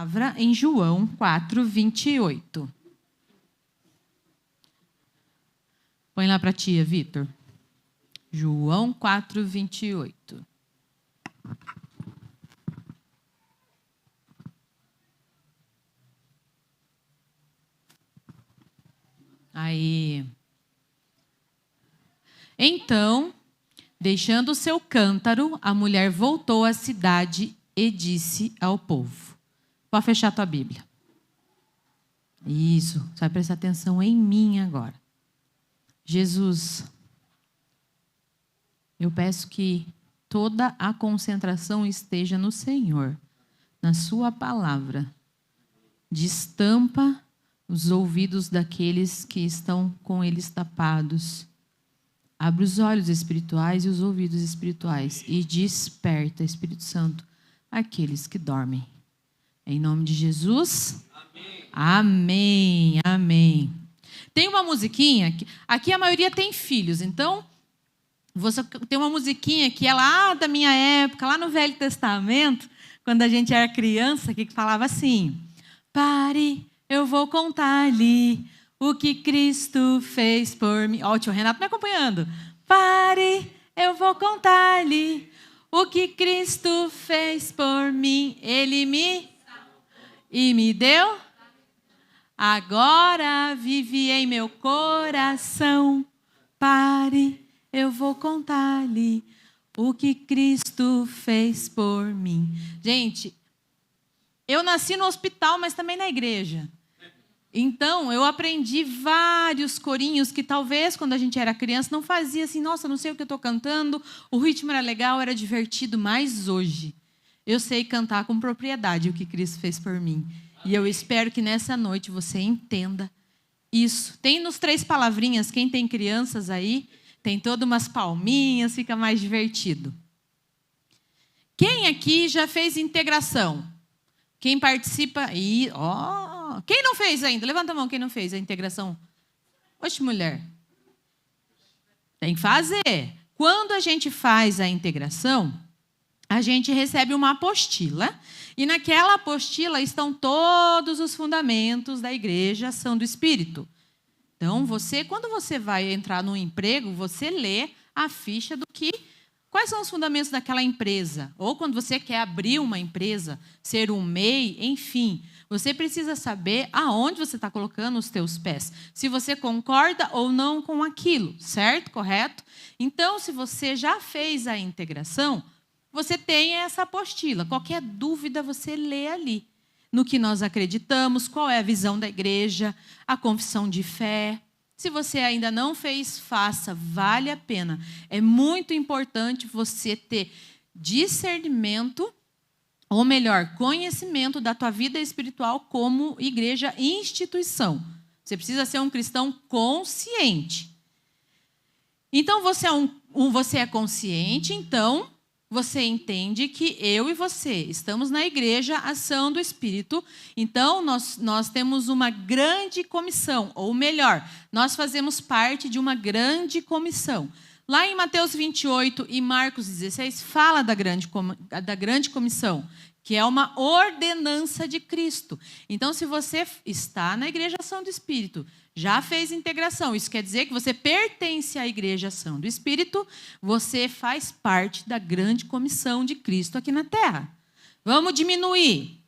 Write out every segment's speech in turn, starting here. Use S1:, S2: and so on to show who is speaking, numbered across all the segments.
S1: palavra em João 4:28. Põe lá para a tia, Vitor. João 4:28. Aí. Então, deixando o seu cântaro, a mulher voltou à cidade e disse ao povo. Pode fechar a tua Bíblia. Isso, você vai prestar atenção em mim agora. Jesus, eu peço que toda a concentração esteja no Senhor, na sua palavra. Destampa os ouvidos daqueles que estão com eles tapados. Abre os olhos espirituais e os ouvidos espirituais e desperta, Espírito Santo, aqueles que dormem. Em nome de Jesus. Amém. Amém. Tem uma musiquinha, aqui a maioria tem filhos, então você tem uma musiquinha que é lá da minha época, lá no Velho Testamento, quando a gente era criança, que falava assim: pare, eu vou contar-lhe o que Cristo fez por mim. Ó, o tio Renato me acompanhando. Pare, eu vou contar-lhe o que Cristo fez por mim. Ele me deu. Agora vive em meu coração. Pare, eu vou contar-lhe o que Cristo fez por mim. Gente, eu nasci no hospital, mas também na igreja. Então, eu aprendi vários corinhos que talvez, quando a gente era criança, não fazia assim, nossa, não sei o que eu estou cantando, o ritmo era legal, era divertido, mas hoje eu sei cantar com propriedade o que Cristo fez por mim. E eu espero que nessa noite você entenda isso. Tem nos 3 palavrinhas, quem tem crianças aí, tem todas umas palminhas, fica mais divertido. Quem aqui já fez integração? Quem participa? Quem não fez ainda? Levanta a mão, quem não fez a integração? Oxe, mulher. Tem que fazer. Quando a gente faz a integração, a gente recebe uma apostila. E naquela apostila estão todos os fundamentos da Igreja Ação do Espírito. Então, quando você vai entrar num emprego, você lê a ficha do que... Quais são os fundamentos daquela empresa? Ou quando você quer abrir uma empresa, ser um MEI, enfim... Você precisa saber aonde você está colocando os teus pés. Se você concorda ou não com aquilo, certo? Correto? Então, se você já fez a integração, você tem essa apostila. Qualquer dúvida você lê ali. No que nós acreditamos, qual é a visão da igreja, a confissão de fé. Se você ainda não fez, faça, vale a pena. É muito importante você ter discernimento, ou melhor, conhecimento da tua vida espiritual como igreja e instituição. Você precisa ser um cristão consciente. Então, você é consciente, então você entende que eu e você estamos na Igreja Ação do Espírito. Então, nós temos uma grande comissão, ou melhor, nós fazemos parte de uma grande comissão. Lá em Mateus 28 e Marcos 16, fala da grande comissão, que é uma ordenança de Cristo. Então, se você está na Igreja Ação do Espírito, já fez integração, isso quer dizer que você pertence à Igreja Ação do Espírito, você faz parte da grande comissão de Cristo aqui na Terra. Vamos diminuir.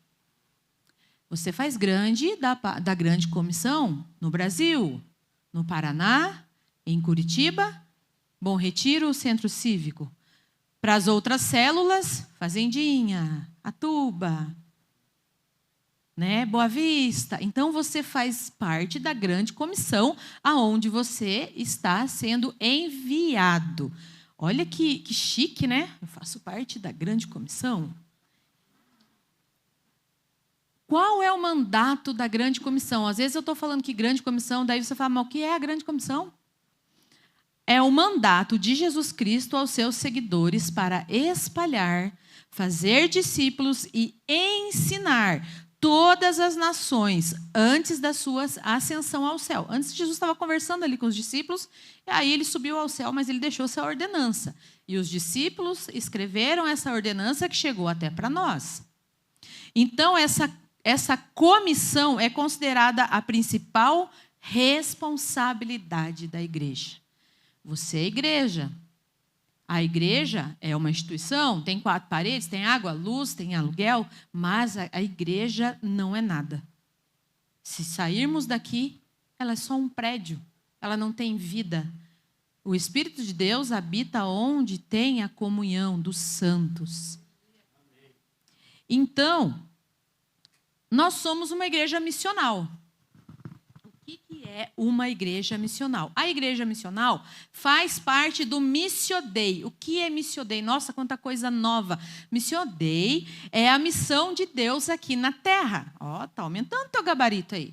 S1: Você faz da grande comissão no Brasil, no Paraná, em Curitiba, Bom Retiro, Centro Cívico. Para as outras células, Fazendinha, Atuba, né? Boa Vista. Então, você faz parte da grande comissão aonde você está sendo enviado. Olha que chique, né? Eu faço parte da grande comissão. Qual é o mandato da grande comissão? Às vezes eu estou falando que grande comissão, daí você fala, mas o que é a grande comissão? É o mandato de Jesus Cristo aos seus seguidores para espalhar, fazer discípulos e ensinar todas as nações antes da sua ascensão ao céu. Antes, Jesus estava conversando ali com os discípulos, e aí ele subiu ao céu, mas ele deixou essa ordenança. E os discípulos escreveram essa ordenança que chegou até para nós. Então, essa essa comissão é considerada a principal responsabilidade da igreja. Você é igreja. A igreja é uma instituição, tem 4 paredes, tem água, luz, tem aluguel, mas a igreja não é nada. Se sairmos daqui, ela é só um prédio, ela não tem vida. O Espírito de Deus habita onde tem a comunhão dos santos. Então, nós somos uma igreja missional. O que é uma igreja missional? A igreja missional faz parte do Missio Dei. O que é Missio Dei? Nossa, quanta coisa nova. Missio Dei é a missão de Deus aqui na terra. Ó, tá aumentando teu gabarito aí.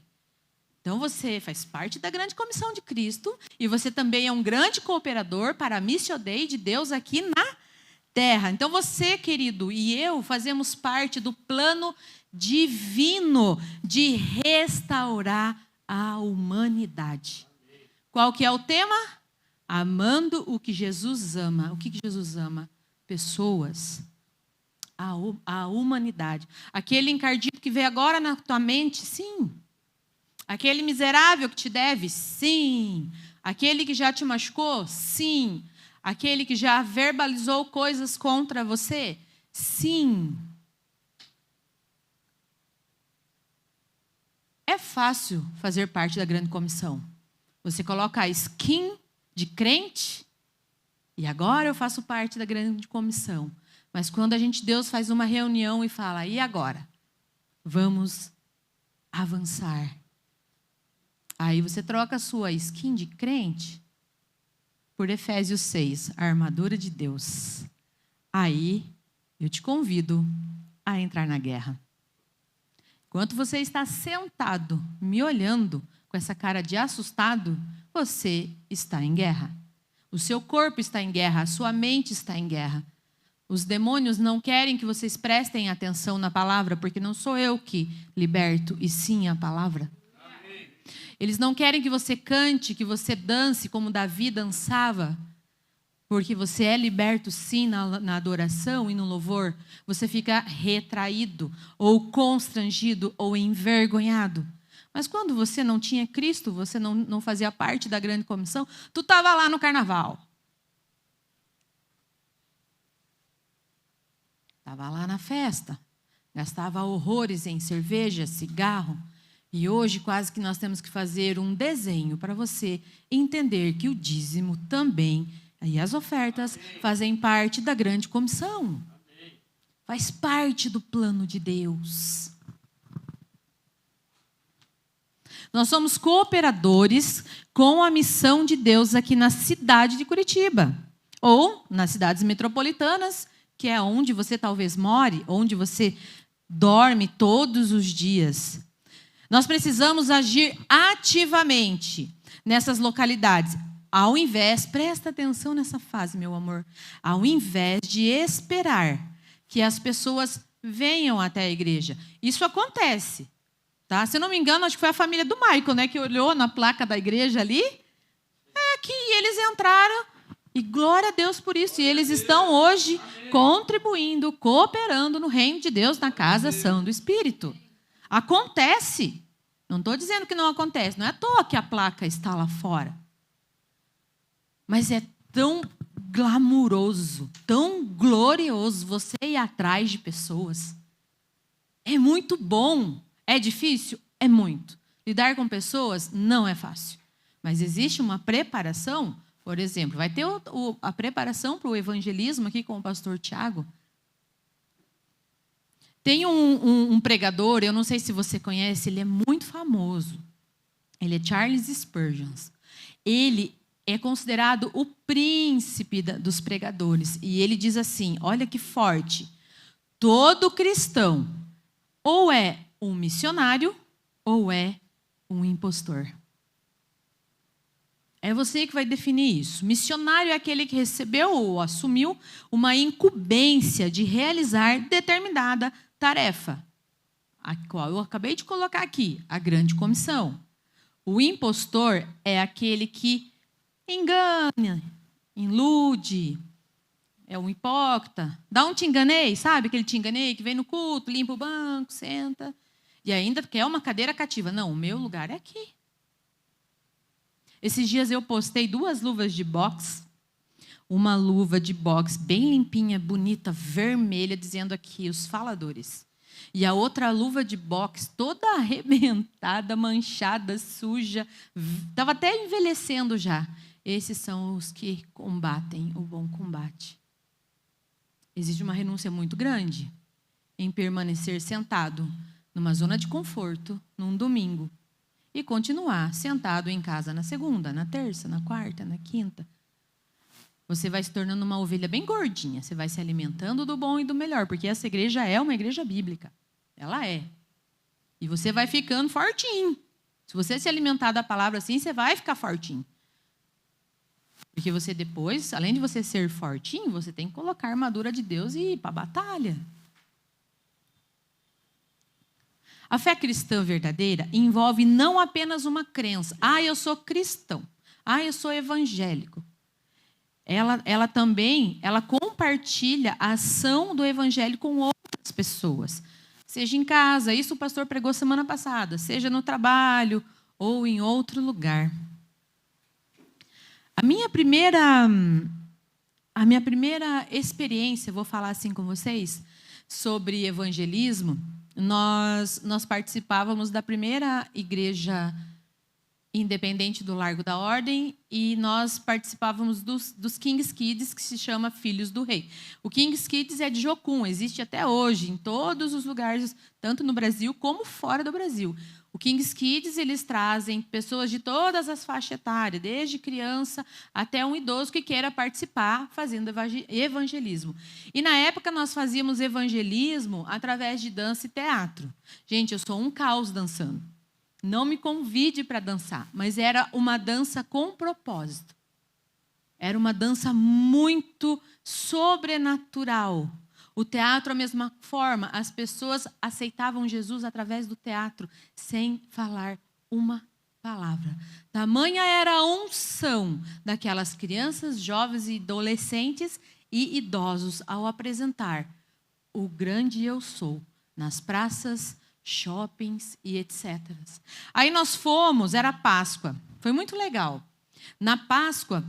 S1: Então, você faz parte da grande comissão de Cristo e você também é um grande cooperador para a Missio Dei de Deus aqui na terra. Então, você, querido, e eu fazemos parte do plano divino de restaurar a humanidade. Qual que é o tema? Amando o que Jesus ama. O que Jesus ama? Pessoas. A humanidade. Aquele encardido que veio agora na tua mente, sim. Aquele miserável que te deve, sim. Aquele que já te machucou, sim. Aquele que já verbalizou coisas contra você, sim. É fácil fazer parte da grande comissão. Você coloca a skin de crente e agora eu faço parte da grande comissão. Mas quando Deus faz uma reunião e fala, e agora? Vamos avançar. Aí você troca a sua skin de crente por Efésios 6, a armadura de Deus. Aí eu te convido a entrar na guerra. Enquanto você está sentado, me olhando com essa cara de assustado, você está em guerra. O seu corpo está em guerra, a sua mente está em guerra. Os demônios não querem que vocês prestem atenção na palavra, porque não sou eu que liberto, e sim a palavra. Amém. Eles não querem que você cante, que você dance como Davi dançava, porque você é liberto sim na adoração e no louvor. Você fica retraído, ou constrangido, ou envergonhado. Mas quando você não tinha Cristo, você não fazia parte da grande comissão, tu estava lá no carnaval. Estava lá na festa. Gastava horrores em cerveja, cigarro. E hoje quase que nós temos que fazer um desenho para você entender que o dízimo também e as ofertas fazem parte da grande comissão. Faz parte do plano de Deus. Nós somos cooperadores com a missão de Deus aqui na cidade de Curitiba. Ou nas cidades metropolitanas, que é onde você talvez more, onde você dorme todos os dias. Nós precisamos agir ativamente nessas localidades. Ao invés, presta atenção nessa fase, meu amor, ao invés de esperar que as pessoas venham até a igreja. Isso acontece, tá? Se eu não me engano, acho que foi a família do Michael, né, que olhou na placa da igreja ali, que eles entraram, e glória a Deus por isso, e eles estão hoje contribuindo, cooperando no reino de Deus, na casa sã do Espírito. Acontece, não estou dizendo que não acontece, não é à toa que a placa está lá fora. Mas é tão glamuroso, tão glorioso você ir atrás de pessoas. É muito bom. É difícil? É muito. Lidar com pessoas não é fácil. Mas existe uma preparação, por exemplo, vai ter a preparação para o evangelismo aqui com o pastor Tiago. Tem um pregador, eu não sei se você conhece, ele é muito famoso. Ele é Charles Spurgeon. Ele é considerado o príncipe dos pregadores. E ele diz assim, olha que forte, todo cristão ou é um missionário ou é um impostor. É você que vai definir isso. Missionário é aquele que recebeu ou assumiu uma incumbência de realizar determinada tarefa, a qual eu acabei de colocar aqui, a grande comissão. O impostor é aquele que engana, ilude, é um hipócrita. Dá um te enganei, sabe aquele te enganei que vem no culto, limpa o banco, senta. E ainda quer uma cadeira cativa. Não, o meu lugar é aqui. Esses dias eu postei 2 luvas de boxe. Uma luva de boxe bem limpinha, bonita, vermelha, dizendo aqui, os faladores. E a outra luva de boxe toda arrebentada, manchada, suja. Estava até envelhecendo já. Esses são os que combatem o bom combate. Existe uma renúncia muito grande em permanecer sentado numa zona de conforto, num domingo, e continuar sentado em casa na segunda, na terça, na quarta, na quinta. Você vai se tornando uma ovelha bem gordinha. Você vai se alimentando do bom e do melhor, porque essa igreja é uma igreja bíblica. Ela é. E você vai ficando fortinho. Se você se alimentar da palavra assim, você vai ficar fortinho. Porque você depois, além de você ser fortinho, você tem que colocar a armadura de Deus e ir para a batalha. A fé cristã verdadeira envolve não apenas uma crença. Eu sou cristão. Eu sou evangélico. Ela também compartilha a ação do evangelho com outras pessoas. Seja em casa, isso o pastor pregou semana passada, seja no trabalho ou em outro lugar. A minha primeira experiência, vou falar assim com vocês, sobre evangelismo, nós participávamos da primeira igreja independente do Largo da Ordem, e nós participávamos dos King's Kids, que se chama Filhos do Rei. O King's Kids é de Jocum, existe até hoje, em todos os lugares, tanto no Brasil como fora do Brasil. O King's Kids, eles trazem pessoas de todas as faixas etárias, desde criança até um idoso que queira participar, fazendo evangelismo. E na época nós fazíamos evangelismo através de dança e teatro. Gente, eu sou um caos dançando. Não me convide para dançar, mas era uma dança com propósito. Era uma dança muito sobrenatural. O teatro, a mesma forma, as pessoas aceitavam Jesus através do teatro, sem falar uma palavra. Tamanha era a unção daquelas crianças, jovens e adolescentes e idosos ao apresentar o grande eu sou nas praças, shoppings e etc. Aí nós fomos, era Páscoa, foi muito legal. Na Páscoa,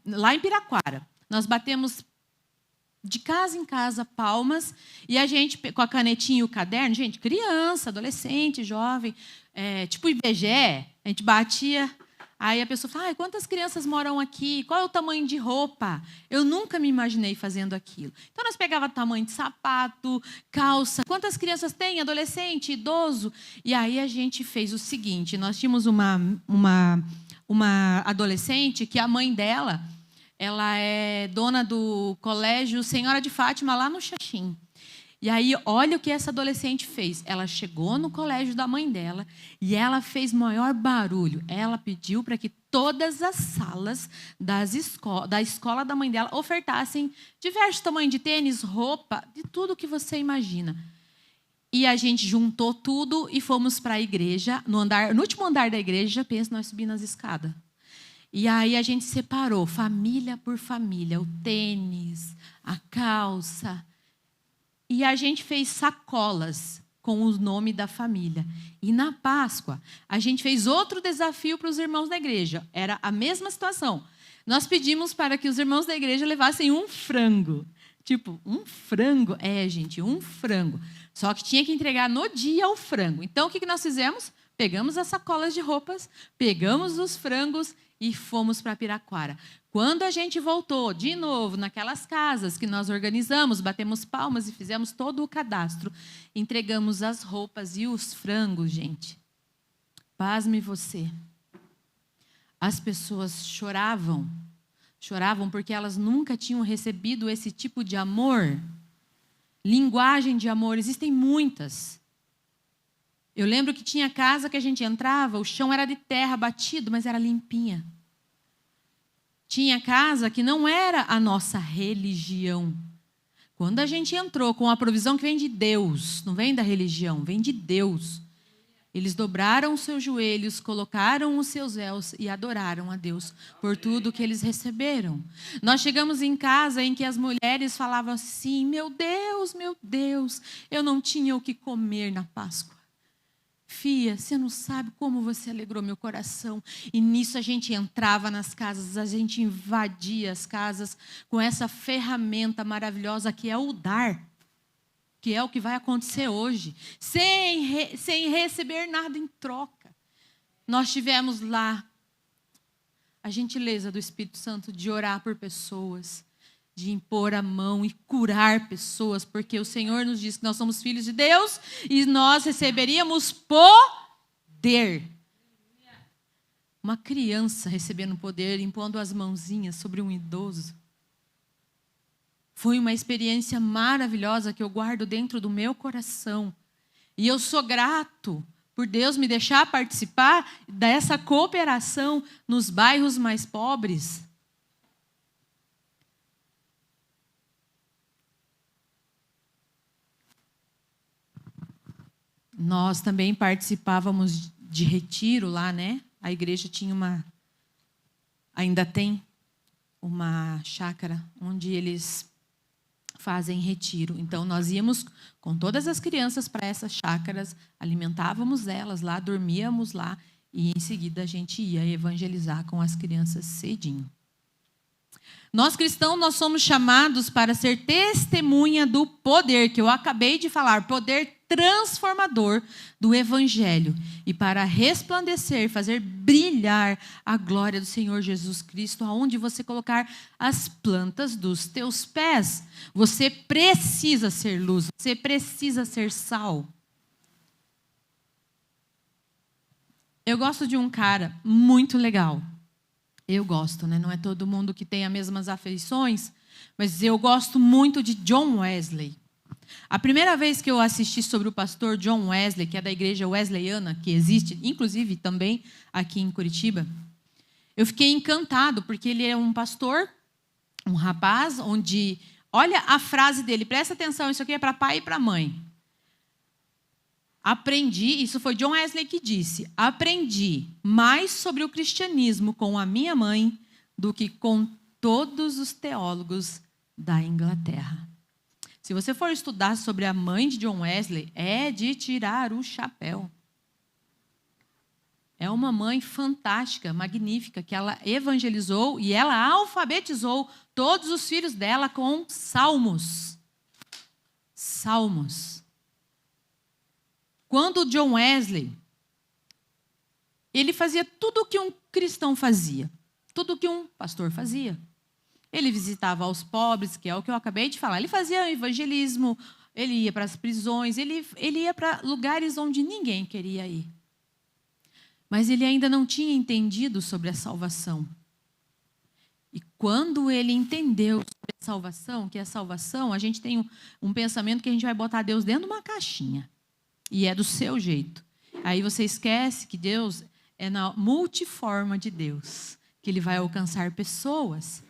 S1: lá em Piraquara, nós batemos de casa em casa palmas, e a gente, com a canetinha e o caderno, gente, criança, adolescente, jovem, tipo IBGE, a gente batia. Aí a pessoa fala, quantas crianças moram aqui? Qual é o tamanho de roupa? Eu nunca me imaginei fazendo aquilo. Então, nós pegávamos tamanho de sapato, calça. Quantas crianças tem? Adolescente, idoso? E aí a gente fez o seguinte, nós tínhamos uma adolescente que a mãe dela, ela é dona do colégio Senhora de Fátima, lá no Xaxim. E aí, olha o que essa adolescente fez. Ela chegou no colégio da mãe dela e ela fez maior barulho. Ela pediu para que todas as salas da escola da mãe dela ofertassem diversos tamanhos de tênis, roupa, de tudo que você imagina. E a gente juntou tudo e fomos para a igreja. No último andar da igreja, pensa, nós subimos as escadas. E aí a gente separou, família por família, o tênis, a calça. E a gente fez sacolas com o nome da família. E na Páscoa, a gente fez outro desafio para os irmãos da igreja. Era a mesma situação. Nós pedimos para que os irmãos da igreja levassem um frango. Tipo, um frango? Gente, um frango. Só que tinha que entregar no dia o frango. Então, o que nós fizemos? Pegamos as sacolas de roupas, pegamos os frangos e fomos para Piraquara. Quando a gente voltou, de novo, naquelas casas que nós organizamos, batemos palmas e fizemos todo o cadastro, entregamos as roupas e os frangos, gente. Pasme você. As pessoas choravam porque elas nunca tinham recebido esse tipo de amor. Linguagem de amor, existem muitas. Eu lembro que tinha casa que a gente entrava, o chão era de terra batido, mas era limpinha. Tinha casa que não era a nossa religião. Quando a gente entrou com a provisão que vem de Deus, não vem da religião, vem de Deus. Eles dobraram os seus joelhos, colocaram os seus véus e adoraram a Deus por tudo que eles receberam. Nós chegamos em casa em que as mulheres falavam assim, meu Deus, Deus, eu não tinha o que comer na Páscoa. Fia, você não sabe como você alegrou meu coração. E nisso a gente entrava nas casas, a gente invadia as casas com essa ferramenta maravilhosa que é o dar, que é o que vai acontecer hoje, sem receber nada em troca. Nós tivemos lá a gentileza do Espírito Santo de orar por pessoas, de impor a mão e curar pessoas, porque o Senhor nos diz que nós somos filhos de Deus e nós receberíamos poder. Uma criança recebendo poder, impondo as mãozinhas sobre um idoso. Foi uma experiência maravilhosa que eu guardo dentro do meu coração. E eu sou grato por Deus me deixar participar dessa cooperação nos bairros mais pobres. Nós também participávamos de retiro lá, né? A igreja tinha ainda tem uma chácara onde eles fazem retiro. Então, nós íamos com todas as crianças para essas chácaras, alimentávamos elas lá, dormíamos lá e, em seguida, a gente ia evangelizar com as crianças cedinho. Nós cristãos, nós somos chamados para ser testemunha do poder, que eu acabei de falar, poder transformador do Evangelho, e para resplandecer, fazer brilhar a glória do Senhor Jesus Cristo, aonde você colocar as plantas dos teus pés. Você precisa ser luz, você precisa ser sal. Eu gosto de um cara muito legal. Eu gosto, né? Não é todo mundo que tem as mesmas afeições, mas eu gosto muito de John Wesley. A primeira vez que eu assisti sobre o pastor John Wesley, que é da igreja wesleyana, que existe, inclusive também aqui em Curitiba, eu fiquei encantado, porque ele é um pastor, um rapaz, onde... Olha a frase dele, presta atenção, isso aqui é para pai e para mãe. Aprendi, isso foi John Wesley que disse, aprendi mais sobre o cristianismo com a minha mãe do que com todos os teólogos da Inglaterra. Se você for estudar sobre a mãe de John Wesley, é de tirar o chapéu. É uma mãe fantástica, magnífica, que ela evangelizou e ela alfabetizou todos os filhos dela com salmos. Salmos. Quando John Wesley, ele fazia tudo o que um cristão fazia, tudo o que um pastor fazia. Ele visitava os pobres, que é o que eu acabei de falar. Ele fazia evangelismo, ele ia para as prisões, ele ia para lugares onde ninguém queria ir. Mas ele ainda não tinha entendido sobre a salvação. E quando ele entendeu sobre a salvação, que é a salvação, a gente tem um pensamento que a gente vai botar Deus dentro de uma caixinha. E é do seu jeito. Aí você esquece que Deus é na multiforma de Deus, que ele vai alcançar pessoas.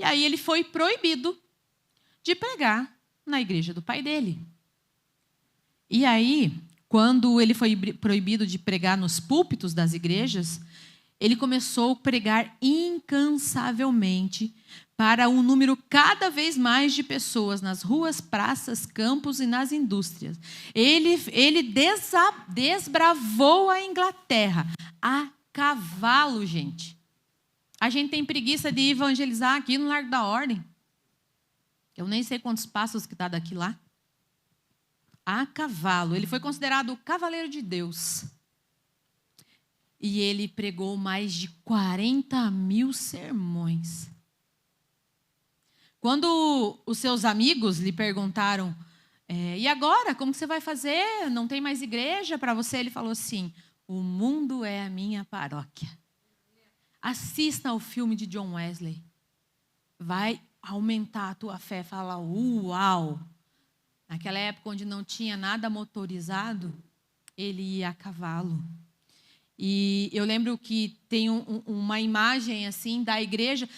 S1: E aí ele foi proibido de pregar na igreja do pai dele. E aí, quando ele foi proibido de pregar nos púlpitos das igrejas, ele começou a pregar incansavelmente para um número cada vez mais de pessoas nas ruas, praças, campos e nas indústrias. Ele desbravou a Inglaterra a cavalo, gente. A gente tem preguiça de evangelizar aqui no Largo da Ordem. Eu nem sei quantos passos que está daqui lá. A cavalo. Ele foi considerado o cavaleiro de Deus. E ele pregou mais de 40.000 sermões. Quando os seus amigos lhe perguntaram, e agora, como que você vai fazer? Não tem mais igreja para você? Ele falou assim, o mundo é a minha paróquia. Assista ao filme de John Wesley. Vai aumentar a tua fé. Fala, uau! Naquela época onde não tinha nada motorizado, ele ia a cavalo. E eu lembro que tem uma imagem assim da igreja.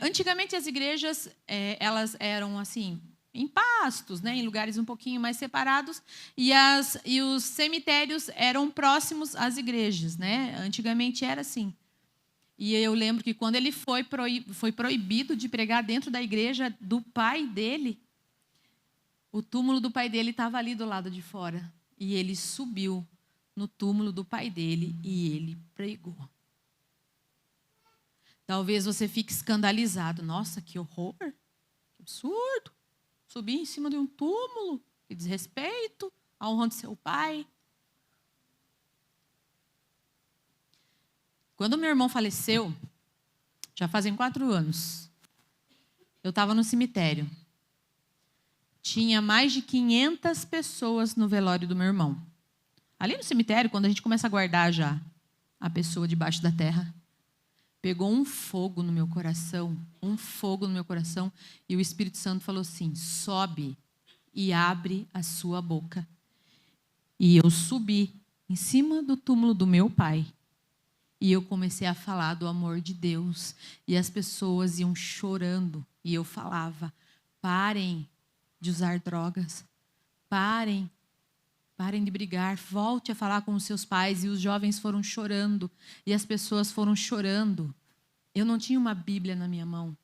S1: Antigamente as igrejas elas eram assim em pastos, né, em lugares um pouquinho mais separados, e os cemitérios eram próximos às igrejas, né? Antigamente era assim. E eu lembro que quando ele foi proibido de pregar dentro da igreja do pai dele, O túmulo do pai dele estava ali do lado de fora. E ele subiu no túmulo do pai dele e ele pregou. Talvez você fique escandalizado. Nossa, que horror, que absurdo. Subir em cima de um túmulo, que desrespeito à honra de seu pai. Quando meu irmão faleceu, já fazem 4 anos, eu estava no cemitério. Tinha mais de 500 pessoas no velório do meu irmão. Ali no cemitério, quando a gente começa a guardar já a pessoa debaixo da terra, pegou um fogo no meu coração, e o Espírito Santo falou assim: sobe e abre a sua boca. E eu subi em cima do túmulo do meu pai. E eu comecei a falar do amor de Deus. E as pessoas iam chorando. E eu falava: parem de usar drogas. Parem de brigar. Volte a falar com os seus pais. E os jovens foram chorando. E as pessoas foram chorando. Eu não tinha uma Bíblia na minha mão.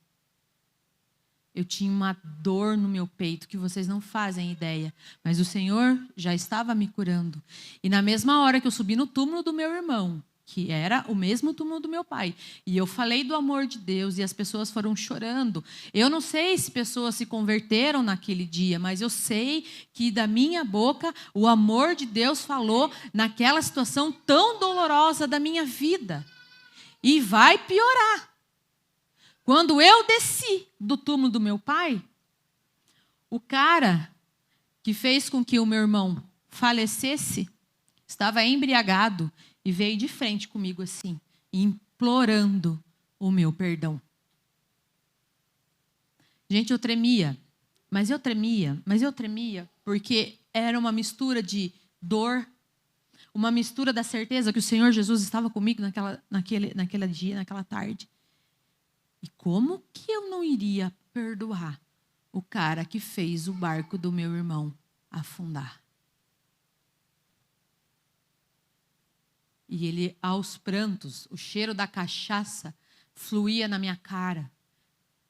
S1: Eu tinha uma dor no meu peito que vocês não fazem ideia. Mas o Senhor já estava me curando. E na mesma hora que eu subi no túmulo do meu irmão, que era o mesmo túmulo do meu pai, e eu falei do amor de Deus, e as pessoas foram chorando. Eu não sei se pessoas se converteram naquele dia, mas eu sei que da minha boca o amor de Deus falou naquela situação tão dolorosa da minha vida. E vai piorar. Quando eu desci do túmulo do meu pai, o cara que fez com que o meu irmão falecesse estava embriagado e veio de frente comigo assim, implorando o meu perdão. Gente, eu tremia porque era uma mistura de dor, uma mistura da certeza que o Senhor Jesus estava comigo naquele dia, naquela tarde. E como que eu não iria perdoar o cara que fez o barco do meu irmão afundar? E ele, aos prantos, o cheiro da cachaça fluía na minha cara.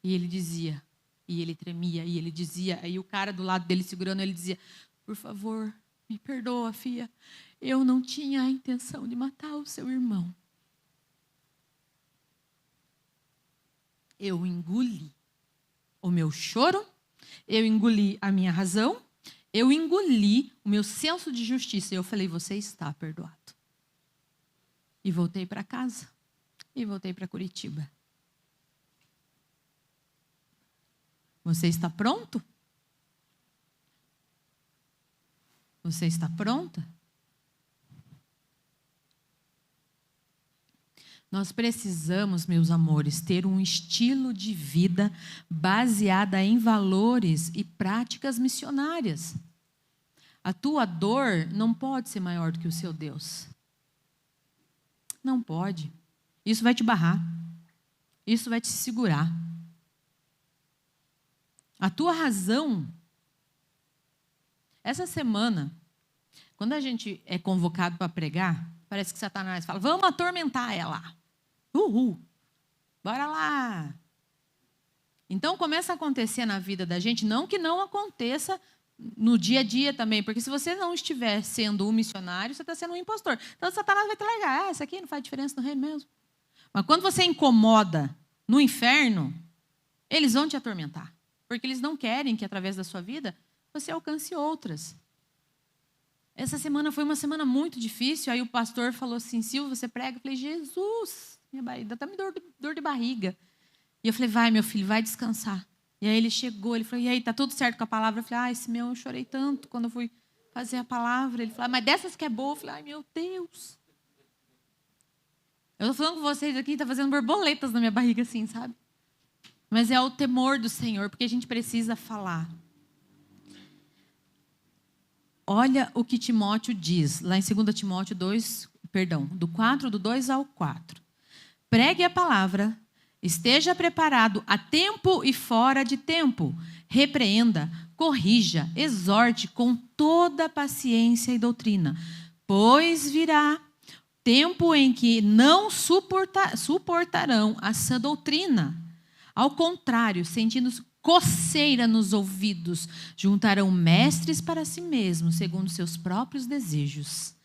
S1: E ele dizia, e ele tremia, e ele dizia, aí o cara do lado dele segurando, ele dizia: por favor, me perdoa, filha. Eu não tinha a intenção de matar o seu irmão. Eu engoli o meu choro, eu engoli a minha razão, eu engoli o meu senso de justiça. E eu falei: você está perdoado. E voltei para casa. E voltei para Curitiba. Você está pronto? Você está pronta? Nós precisamos, meus amores, ter um estilo de vida baseado em valores e práticas missionárias. A tua dor não pode ser maior do que o seu Deus. Não pode. Isso vai te barrar. Isso vai te segurar. A tua razão. Essa semana, quando a gente é convocado para pregar, parece que Satanás fala: vamos atormentar ela. Uhul. Bora lá. Então começa a acontecer na vida da gente, não que não aconteça no dia a dia também, porque se você não estiver sendo um missionário, você está sendo um impostor. Então Satanás vai te largar. Isso aqui não faz diferença no reino mesmo. Mas quando você incomoda no inferno, eles vão te atormentar. Porque eles não querem que através da sua vida você alcance outras. Essa semana foi uma semana muito difícil. Aí o pastor falou assim: Silvia, você prega? Eu falei: Jesus, minha barriga, tá me dor de barriga. E eu falei: vai, meu filho, vai descansar. E aí ele chegou, ele falou: e aí, tá tudo certo com a palavra? Eu falei: esse meu, eu chorei tanto quando eu fui fazer a palavra. Ele falou: mas dessas que é boa? Eu falei: ai, meu Deus. Eu tô falando com vocês aqui, tá fazendo borboletas na minha barriga assim, sabe? Mas é o temor do Senhor, porque a gente precisa falar. Olha o que Timóteo diz, lá em 2 Timóteo 2, do 4, do 2 ao 4. Pregue a palavra, esteja preparado a tempo e fora de tempo. Repreenda, corrija, exorte com toda paciência e doutrina. Pois virá tempo em que não suportarão a sã doutrina. Ao contrário, sentindo-se coceira nos ouvidos. Juntarão mestres para si mesmos, segundo seus próprios desejos.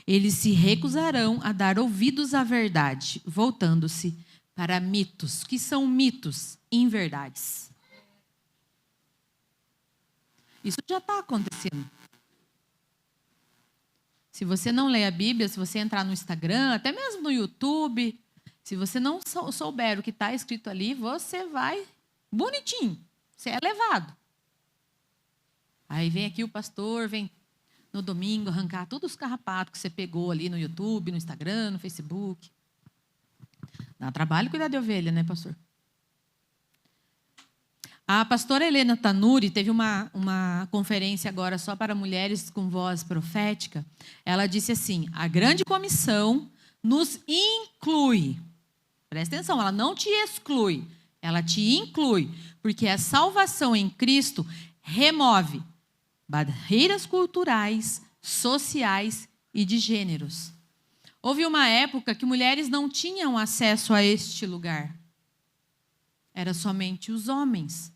S1: Eles se recusarão a dar ouvidos à verdade, voltando-se para mitos. Que são mitos? Inverdades. Isso já está acontecendo. Se você não lê a Bíblia, se você entrar no Instagram, até mesmo no YouTube, se você não souber o que está escrito ali, você vai bonitinho. Você é levado. Aí vem aqui o pastor, vem no domingo arrancar todos os carrapatos que você pegou ali no YouTube, no Instagram, no Facebook. Dá trabalho cuidar de ovelha, né, pastor? A pastora Helena Tanuri teve uma conferência agora só para mulheres com voz profética. Ela disse assim: a grande comissão nos inclui. Presta atenção, ela não te exclui, ela te inclui. Porque a salvação em Cristo remove barreiras culturais, sociais e de gêneros. Houve uma época que mulheres não tinham acesso a este lugar. Era somente os homens.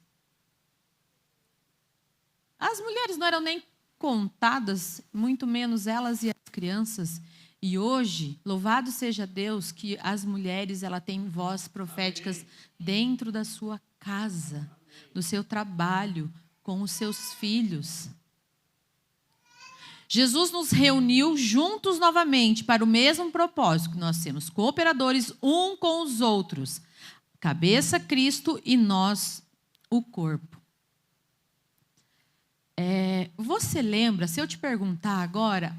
S1: As mulheres não eram nem contadas, muito menos elas e as crianças. E hoje, louvado seja Deus, que as mulheres têm vozes proféticas dentro da sua casa, do seu trabalho, com os seus filhos. Jesus nos reuniu juntos novamente para o mesmo propósito, que nós temos cooperadores um com os outros. Cabeça, Cristo, e nós, o corpo. Você lembra, se eu te perguntar agora,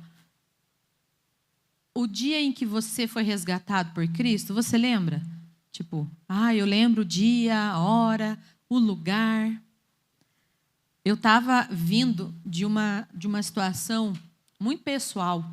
S1: o dia em que você foi resgatado por Cristo, você lembra? Tipo, eu lembro o dia, a hora, o lugar. Eu estava vindo de uma situação muito pessoal,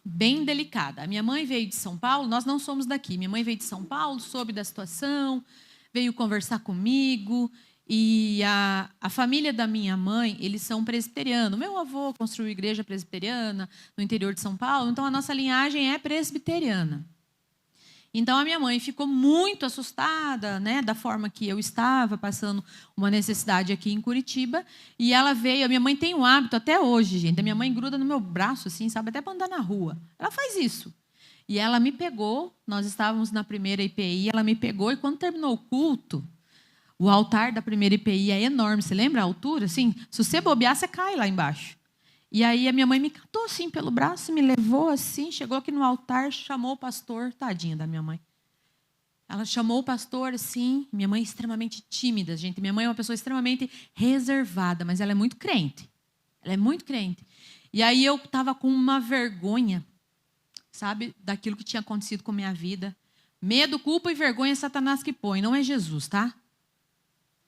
S1: bem delicada. A minha mãe veio de São Paulo, nós não somos daqui. Minha mãe veio de São Paulo, soube da situação, veio conversar comigo. E a família da minha mãe, eles são presbiterianos. Meu avô construiu igreja presbiteriana no interior de São Paulo, então a nossa linhagem é presbiteriana. Então a minha mãe ficou muito assustada, né, da forma que eu estava passando uma necessidade aqui em Curitiba, e ela veio. A minha mãe tem um hábito até hoje, gente. A minha mãe gruda no meu braço, assim, sabe, até para andar na rua. Ela faz isso. E ela me pegou. Nós estávamos na primeira IPI. Ela me pegou e quando terminou o culto, o altar da primeira IPI é enorme. Você lembra a altura? Assim, se você bobear, você cai lá embaixo. E aí a minha mãe me catou assim pelo braço, me levou assim, chegou aqui no altar, chamou o pastor, tadinha da minha mãe. Ela chamou o pastor assim, minha mãe é extremamente tímida, gente. Minha mãe é uma pessoa extremamente reservada, mas ela é muito crente. Ela é muito crente. E aí eu estava com uma vergonha, sabe, daquilo que tinha acontecido com a minha vida. Medo, culpa e vergonha é Satanás que põe, não é Jesus, tá?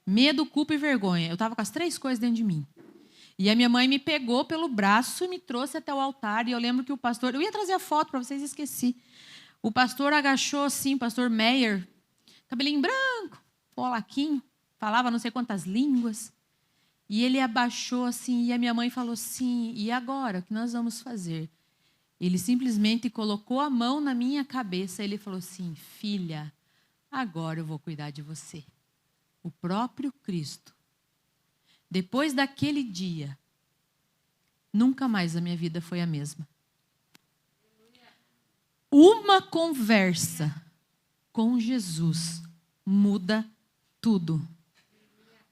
S1: Medo, culpa e vergonha. Eu estava com as 3 coisas dentro de mim. E a minha mãe me pegou pelo braço e me trouxe até o altar. E eu lembro que o pastor... Eu ia trazer a foto para vocês, esqueci. O pastor agachou assim, o pastor Meyer, cabelinho branco, polaquinho, falava não sei quantas línguas. E ele abaixou assim, e a minha mãe falou assim: e agora, o que nós vamos fazer? Ele simplesmente colocou a mão na minha cabeça e ele falou assim: filha, agora eu vou cuidar de você. O próprio Cristo. Depois daquele dia, nunca mais a minha vida foi a mesma. Uma conversa com Jesus muda tudo.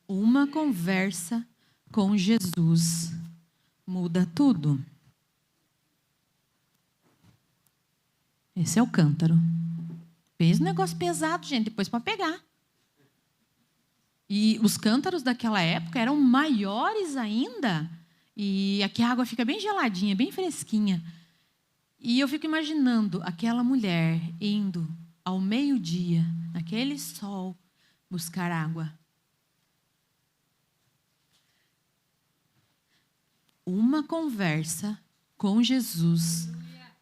S1: Uma conversa com Jesus muda tudo. Esse é o cântaro. Fez um negócio pesado, gente, depois para pegar. E os cântaros daquela época eram maiores ainda. E aqui a água fica bem geladinha, bem fresquinha. E eu fico imaginando aquela mulher indo ao meio-dia, naquele sol, buscar água. Uma conversa com Jesus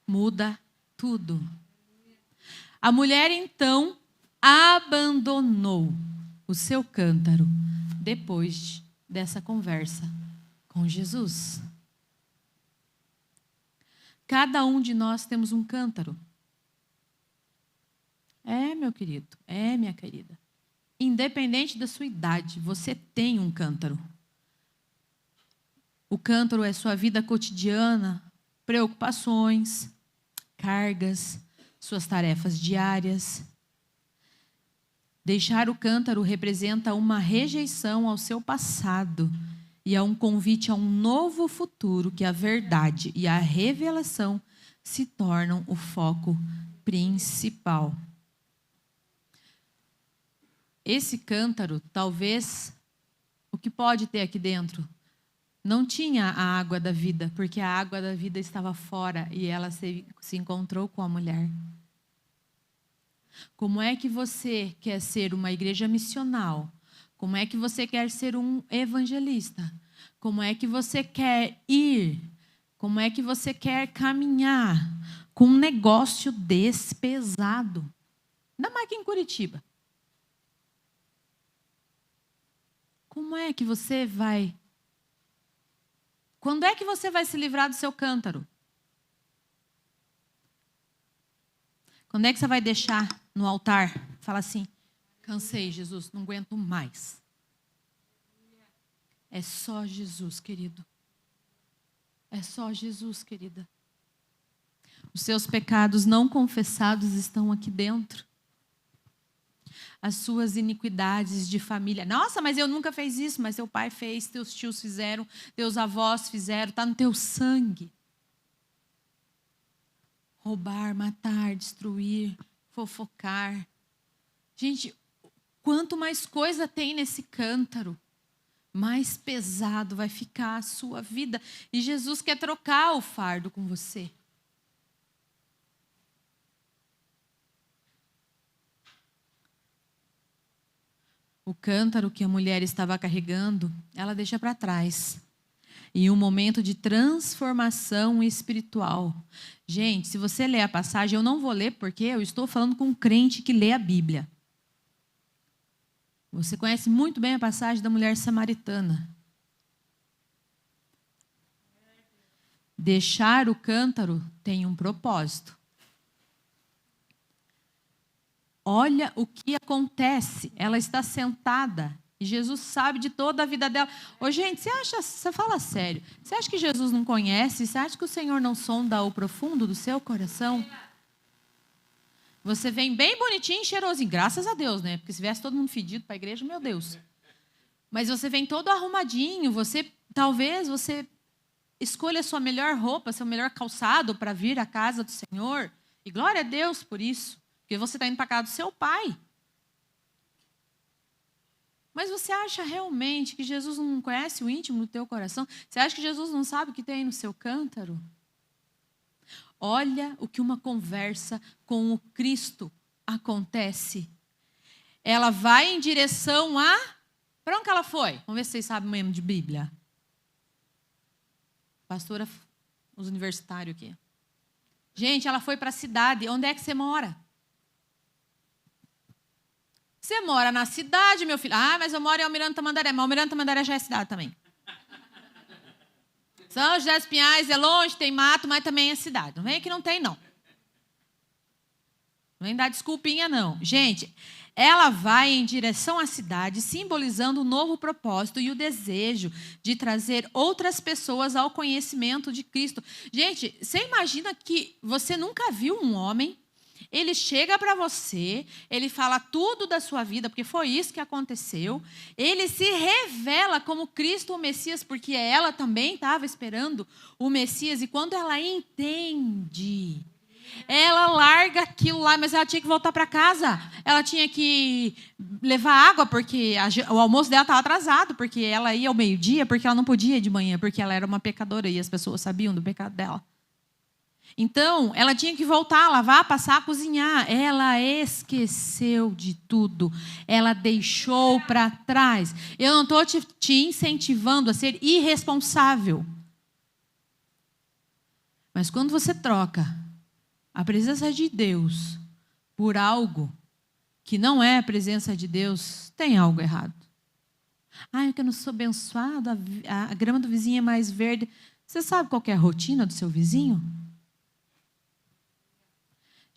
S1: muda tudo. A mulher, então, abandonou o seu cântaro depois dessa conversa com Jesus. Cada um de nós temos um cântaro. Meu querido, minha querida. Independente da sua idade, você tem um cântaro. O cântaro é sua vida cotidiana, preocupações, cargas, suas tarefas diárias. Deixar o cântaro representa uma rejeição ao seu passado e a um convite a um novo futuro que a verdade e a revelação se tornam o foco principal. Esse cântaro, talvez, o que pode ter aqui dentro? Não tinha a água da vida, porque a água da vida estava fora e ela se encontrou com a mulher. Como é que você quer ser uma igreja missional? Como é que você quer ser um evangelista? Como é que você quer ir? Como é que você quer caminhar com um negócio desse pesado? Ainda mais aqui em Curitiba. Como é que você vai? Quando é que você vai se livrar do seu cântaro? Quando é que você vai deixar no altar? Fala assim, cansei, Jesus, não aguento mais. É só Jesus, querido. É só Jesus, querida. Os seus pecados não confessados estão aqui dentro. As suas iniquidades de família. Nossa, mas eu nunca fiz isso, mas teu pai fez, teus tios fizeram, teus avós fizeram, está no teu sangue. Roubar, matar, destruir, fofocar. Gente, quanto mais coisa tem nesse cântaro, mais pesado vai ficar a sua vida. E Jesus quer trocar o fardo com você. O cântaro que a mulher estava carregando, ela deixa para trás. E um momento de transformação espiritual. Gente, se você ler a passagem, eu não vou ler porque eu estou falando com um crente que lê a Bíblia. Você conhece muito bem a passagem da mulher samaritana. Deixar o cântaro tem um propósito. Olha o que acontece. Ela está sentada e Jesus sabe de toda a vida dela. Ô, gente, você fala sério, você acha que Jesus não conhece? Você acha que o Senhor não sonda o profundo do seu coração? Você vem bem bonitinho e cheirosinho, graças a Deus, né? Porque se viesse todo mundo fedido para a igreja, meu Deus. Mas você vem todo arrumadinho, talvez você escolha a sua melhor roupa, seu melhor calçado para vir à casa do Senhor. E glória a Deus por isso. Porque você está indo para a casa do seu pai. Mas você acha realmente que Jesus não conhece o íntimo do teu coração? Você acha que Jesus não sabe o que tem no seu cântaro? Olha o que uma conversa com o Cristo acontece. Ela vai em direção a... Para onde que ela foi? Vamos ver se vocês sabem mesmo de Bíblia. Pastora, os universitários aqui. Gente, ela foi para a cidade. Onde é que você mora? Você mora na cidade, meu filho. Ah, mas eu moro em Almirante Tamandaré. Mas Almirante Tamandaré já é cidade também. São José dos Pinhais é longe, tem mato, mas também é cidade. Não vem que não tem, não. Não vem dar desculpinha, não. Gente, ela vai em direção à cidade, simbolizando o novo propósito e o desejo de trazer outras pessoas ao conhecimento de Cristo. Gente, você imagina que você nunca viu um homem... Ele chega para você, ele fala tudo da sua vida, porque foi isso que aconteceu. Ele se revela como Cristo o Messias, porque ela também estava esperando o Messias. E quando ela entende, ela larga aquilo lá, mas ela tinha que voltar para casa. Ela tinha que levar água, porque o almoço dela estava atrasado, porque ela ia ao meio-dia, porque ela não podia ir de manhã, porque ela era uma pecadora e as pessoas sabiam do pecado dela. Então, ela tinha que voltar, lavar, passar, cozinhar. Ela esqueceu de tudo. Ela deixou para trás. Eu não estou te incentivando a ser irresponsável. Mas quando você troca a presença de Deus por algo que não é a presença de Deus, tem algo errado. Ah, eu não sou abençoado, a grama do vizinho é mais verde. Você sabe qual que é a rotina do seu vizinho?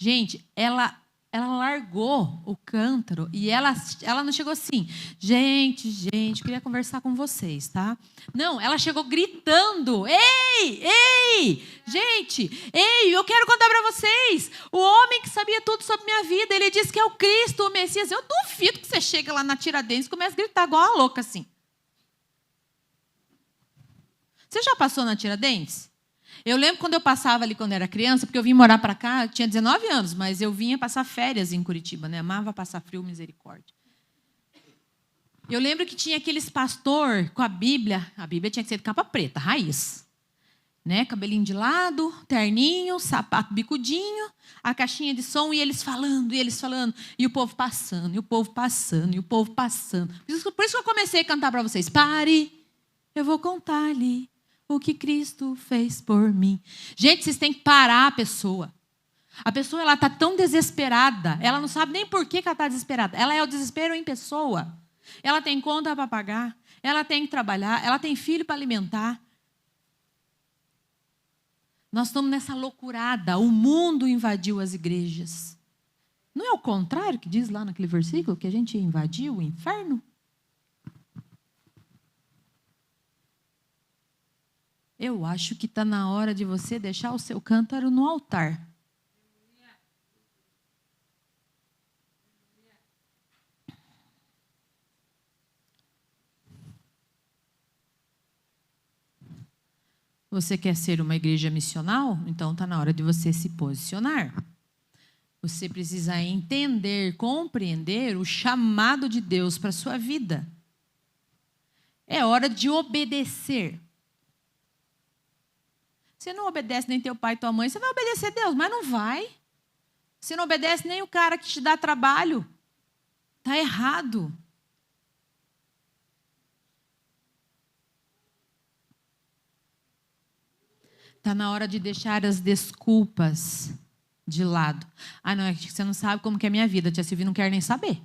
S1: Gente, ela Ela largou o cântaro e ela não chegou assim, gente, eu queria conversar com vocês, tá? Não, ela chegou gritando, ei, gente, eu quero contar para vocês, o homem que sabia tudo sobre minha vida, ele disse que é o Cristo, o Messias. Eu duvido que você chega lá na Tiradentes e comece a gritar igual a louca assim. Você já passou na Tiradentes? Eu lembro quando eu passava ali quando era criança, porque eu vim morar para cá, eu tinha 19 anos, mas eu vinha passar férias em Curitiba, né? Amava passar frio, misericórdia. Eu lembro que tinha aqueles pastor com a Bíblia tinha que ser de capa preta, raiz. Né? Cabelinho de lado, terninho, sapato bicudinho, a caixinha de som e eles falando, e o povo passando, e o povo passando, e o povo passando. Por isso que eu comecei a cantar para vocês. Pare, eu vou contar-lhe o que Cristo fez por mim. Gente, vocês têm que parar a pessoa. A pessoa ela está tão desesperada, ela não sabe nem por que ela está desesperada. Ela é o desespero em pessoa. Ela tem conta para pagar, ela tem que trabalhar, ela tem filho para alimentar. Nós estamos nessa loucurada. O mundo invadiu as igrejas. Não é o contrário que diz lá naquele versículo que a gente invadiu o inferno? Eu acho que está na hora de você deixar o seu cântaro no altar. Você quer ser uma igreja missional? Então está na hora de você se posicionar. Você precisa entender, compreender o chamado de Deus para a sua vida. É hora de obedecer. Você não obedece nem teu pai e tua mãe, você vai obedecer Deus, mas não vai. Você não obedece nem o cara que te dá trabalho. Está errado. Está na hora de deixar as desculpas de lado. Ah, não, é que você não sabe como que é a minha vida. Tia Silvia não quer nem saber.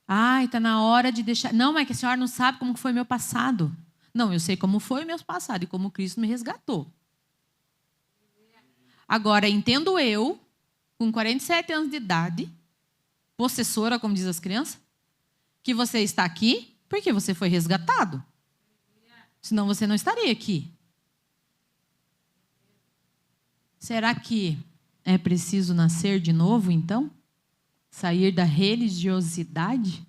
S1: Ai, está na hora de deixar... Não, é que a senhora não sabe como foi meu passado. Não, eu sei como foi o meu passado e como Cristo me resgatou. Agora, entendo eu, com 47 anos de idade, possessora, como diz as crianças, que você está aqui porque você foi resgatado. Senão você não estaria aqui. Será que é preciso nascer de novo, então? Sair da religiosidade?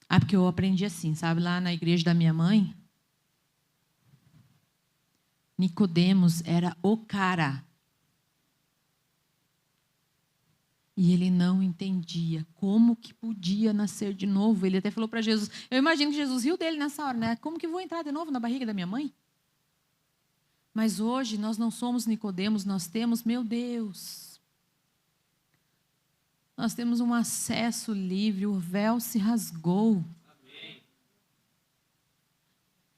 S1: Ah, porque eu aprendi assim, sabe? Lá na igreja da minha mãe, Nicodemos era o cara. E ele não entendia como que podia nascer de novo. Ele até falou para Jesus, eu imagino que Jesus riu dele nessa hora, né? Como que vou entrar de novo na barriga da minha mãe? Mas hoje nós não somos Nicodemos, nós temos, meu Deus, nós temos um acesso livre, o véu se rasgou. Amém.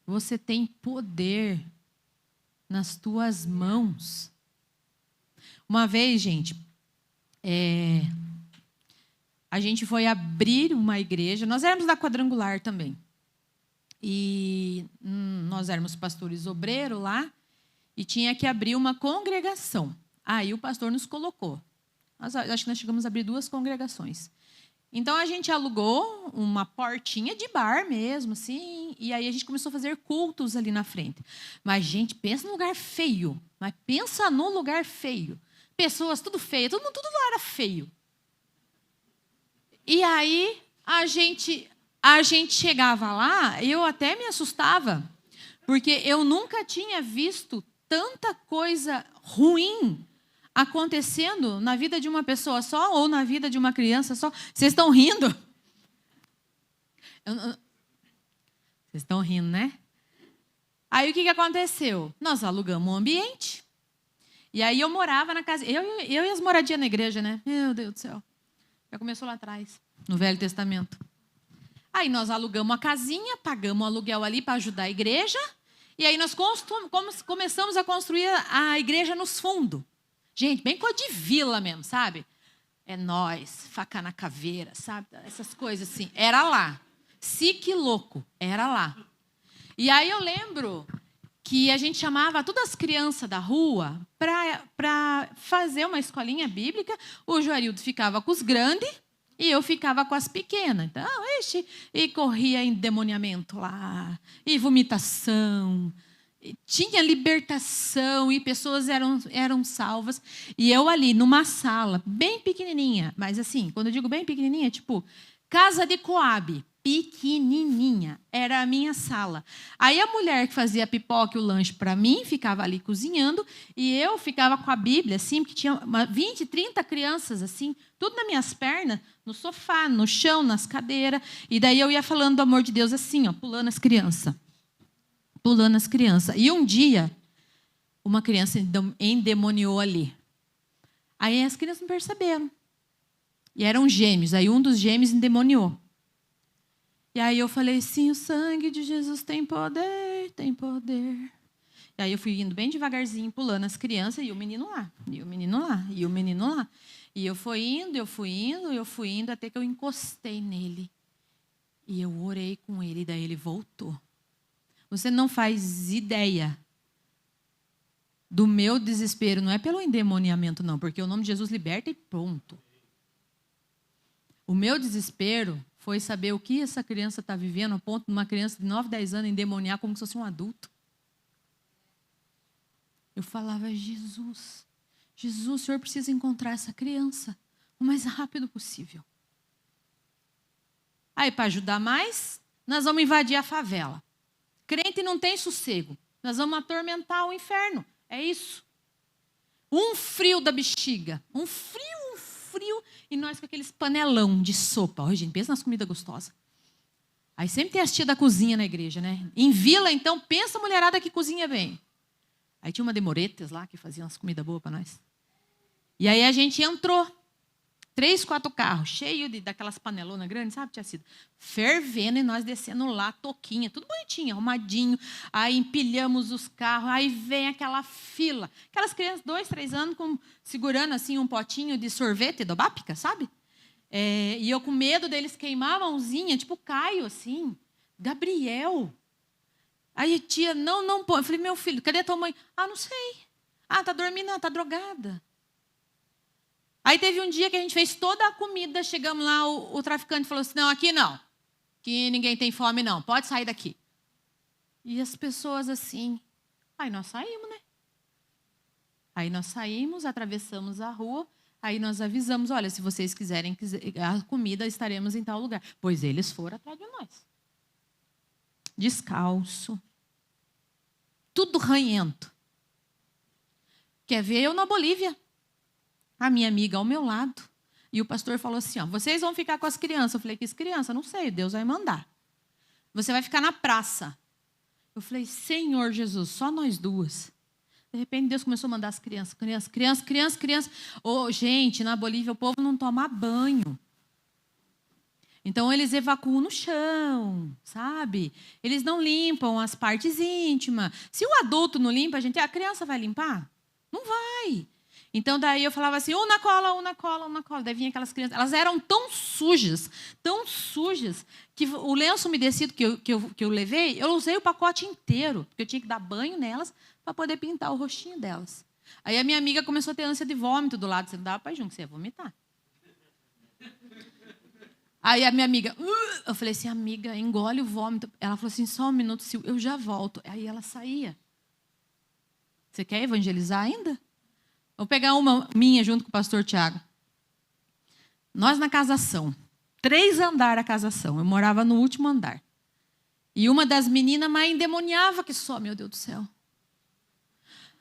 S1: Você tem poder nas tuas mãos. Uma vez, gente, a gente foi abrir uma igreja, nós éramos da Quadrangular também, e nós éramos pastores obreiros lá, e tinha que abrir uma congregação. Aí o pastor nos colocou. Acho que nós chegamos a abrir 2 congregações. Então, a gente alugou uma portinha de bar mesmo, assim, e aí a gente começou a fazer cultos ali na frente. Mas, gente, pensa num lugar feio. Mas pensa num lugar feio. Pessoas tudo feio, tudo lá era feio. E aí, a gente chegava lá, eu até me assustava, porque eu nunca tinha visto tanta coisa ruim acontecendo na vida de uma pessoa só ou na vida de uma criança só. Vocês estão rindo? Vocês estão rindo, né? Aí o que aconteceu? Nós alugamos um ambiente. E aí eu morava na casa. Eu e as moradias na igreja, né? Meu Deus do céu. Já começou lá atrás, no Velho Testamento. Aí nós alugamos a casinha, pagamos o aluguel ali para ajudar a igreja. E aí nós começamos a construir a igreja nos fundos. Gente, bem coisa de vila mesmo, sabe? É nós, faca na caveira, sabe? Essas coisas assim. Era lá. Que louco, era lá. E aí eu lembro que a gente chamava todas as crianças da rua para fazer uma escolinha bíblica. O Joarildo ficava com os grandes e eu ficava com as pequenas. Então, e corria endemoniamento lá, e vomitação, e tinha libertação, e pessoas eram salvas. E eu ali, numa sala, bem pequenininha, mas assim, quando eu digo bem pequenininha, tipo, casa de Coab, pequenininha, era a minha sala. Aí a mulher que fazia a pipoca e o lanche para mim ficava ali cozinhando e eu ficava com a Bíblia, assim, porque tinha 20, 30 crianças, assim, tudo nas minhas pernas, no sofá, no chão, nas cadeiras. E daí eu ia falando do amor de Deus assim, ó, pulando as crianças. Pulando as crianças. E um dia, uma criança endemoniou ali. Aí as crianças não perceberam. E eram gêmeos. Aí um dos gêmeos endemoniou. E aí eu falei assim, o sangue de Jesus tem poder, tem poder. E aí eu fui indo bem devagarzinho, pulando as crianças, e o menino lá, e o menino lá, e o menino lá. E eu fui indo, até que eu encostei nele. E eu orei com ele, e daí ele voltou. Você não faz ideia do meu desespero, não é pelo endemoniamento, não, porque o nome de Jesus liberta e pronto. O meu desespero foi saber o que essa criança está vivendo, a ponto de uma criança de 9, 10 anos endemoniar como se fosse um adulto. Eu falava, Jesus, o Senhor precisa encontrar essa criança o mais rápido possível. Aí, para ajudar mais, nós vamos invadir a favela. Crente não tem sossego. Nós vamos atormentar o inferno. É isso. Um frio da bexiga. Um frio. E nós com aqueles panelão de sopa. Ó, gente, pensa nas comidas gostosas. Aí sempre tem as tia da cozinha na igreja, né? Em vila, então, pensa a mulherada que cozinha bem. Aí tinha uma de Moretes lá, que fazia umas comidas boas para nós. E aí a gente entrou. 3, 4 carros, cheio daquelas panelonas grandes, sabe, tia Cida? Fervendo e nós descendo lá, toquinha, tudo bonitinho, arrumadinho. Aí empilhamos os carros, aí vem aquela fila. Aquelas crianças, 2, 3 anos, segurando assim um potinho de sorvete do Bápica, sabe? E eu com medo deles queimar a mãozinha, tipo Caio, assim. Gabriel. Aí tia, não põe. Eu falei, meu filho, cadê a tua mãe? Ah, não sei. Ah, tá dormindo, tá drogada. Aí teve um dia que a gente fez toda a comida, chegamos lá, o traficante falou assim, não, aqui não, que ninguém tem fome não, pode sair daqui. E as pessoas assim, aí nós saímos, né? Aí nós saímos, atravessamos a rua, aí nós avisamos, olha, se vocês quiserem a comida, estaremos em tal lugar. Pois eles foram atrás de nós. Descalço. Tudo ranhento. Quer ver eu na Bolívia? A minha amiga ao meu lado. E o pastor falou assim, ó, vocês vão ficar com as crianças. Eu falei, que criança? Não sei, Deus vai mandar. Você vai ficar na praça. Eu falei, Senhor Jesus, só nós duas. De repente, Deus começou a mandar as crianças. Gente, na Bolívia o povo não toma banho. Então, eles evacuam no chão, sabe? Eles não limpam as partes íntimas. Se o adulto não limpa, a criança vai limpar? Não vai. Então, daí eu falava assim, uma cola. Daí vinha aquelas crianças. Elas eram tão sujas, que o lenço umedecido que eu levei, eu usei o pacote inteiro, porque eu tinha que dar banho nelas para poder pintar o rostinho delas. Aí a minha amiga começou a ter ânsia de vômito do lado. Você não dava para ir junto, você ia vomitar. Aí a minha amiga, eu falei assim, amiga, engole o vômito. Ela falou assim, só um minuto, Sil, eu já volto. Aí ela saía. Você quer evangelizar ainda? Vou pegar uma minha junto com o pastor Tiago. Nós na casação. 3 andares a casação. Eu morava no último andar. E uma das meninas mais endemoniava que só, meu Deus do céu.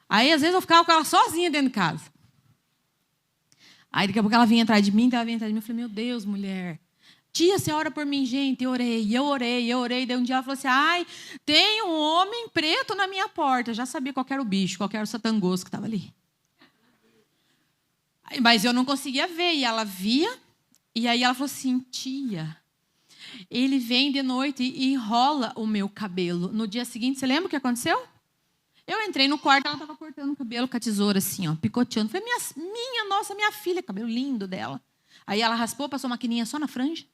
S1: Aí, às vezes, eu ficava com ela sozinha dentro de casa. Aí, daqui a pouco, ela vinha atrás de mim, Eu falei, meu Deus, mulher. Tia, você ora por mim, gente. Eu orei. Daí um dia ela falou assim, ai, tem um homem preto na minha porta. Eu já sabia qual era o bicho, qual era o satangoso que estava ali. Mas eu não conseguia ver, e ela via, e aí ela falou assim, tia, ele vem de noite e enrola o meu cabelo. No dia seguinte, você lembra o que aconteceu? Eu entrei no quarto, ela estava cortando o cabelo com a tesoura assim, ó, picoteando. Falei, minha filha, cabelo lindo dela. Aí ela raspou, passou a maquininha só na franja,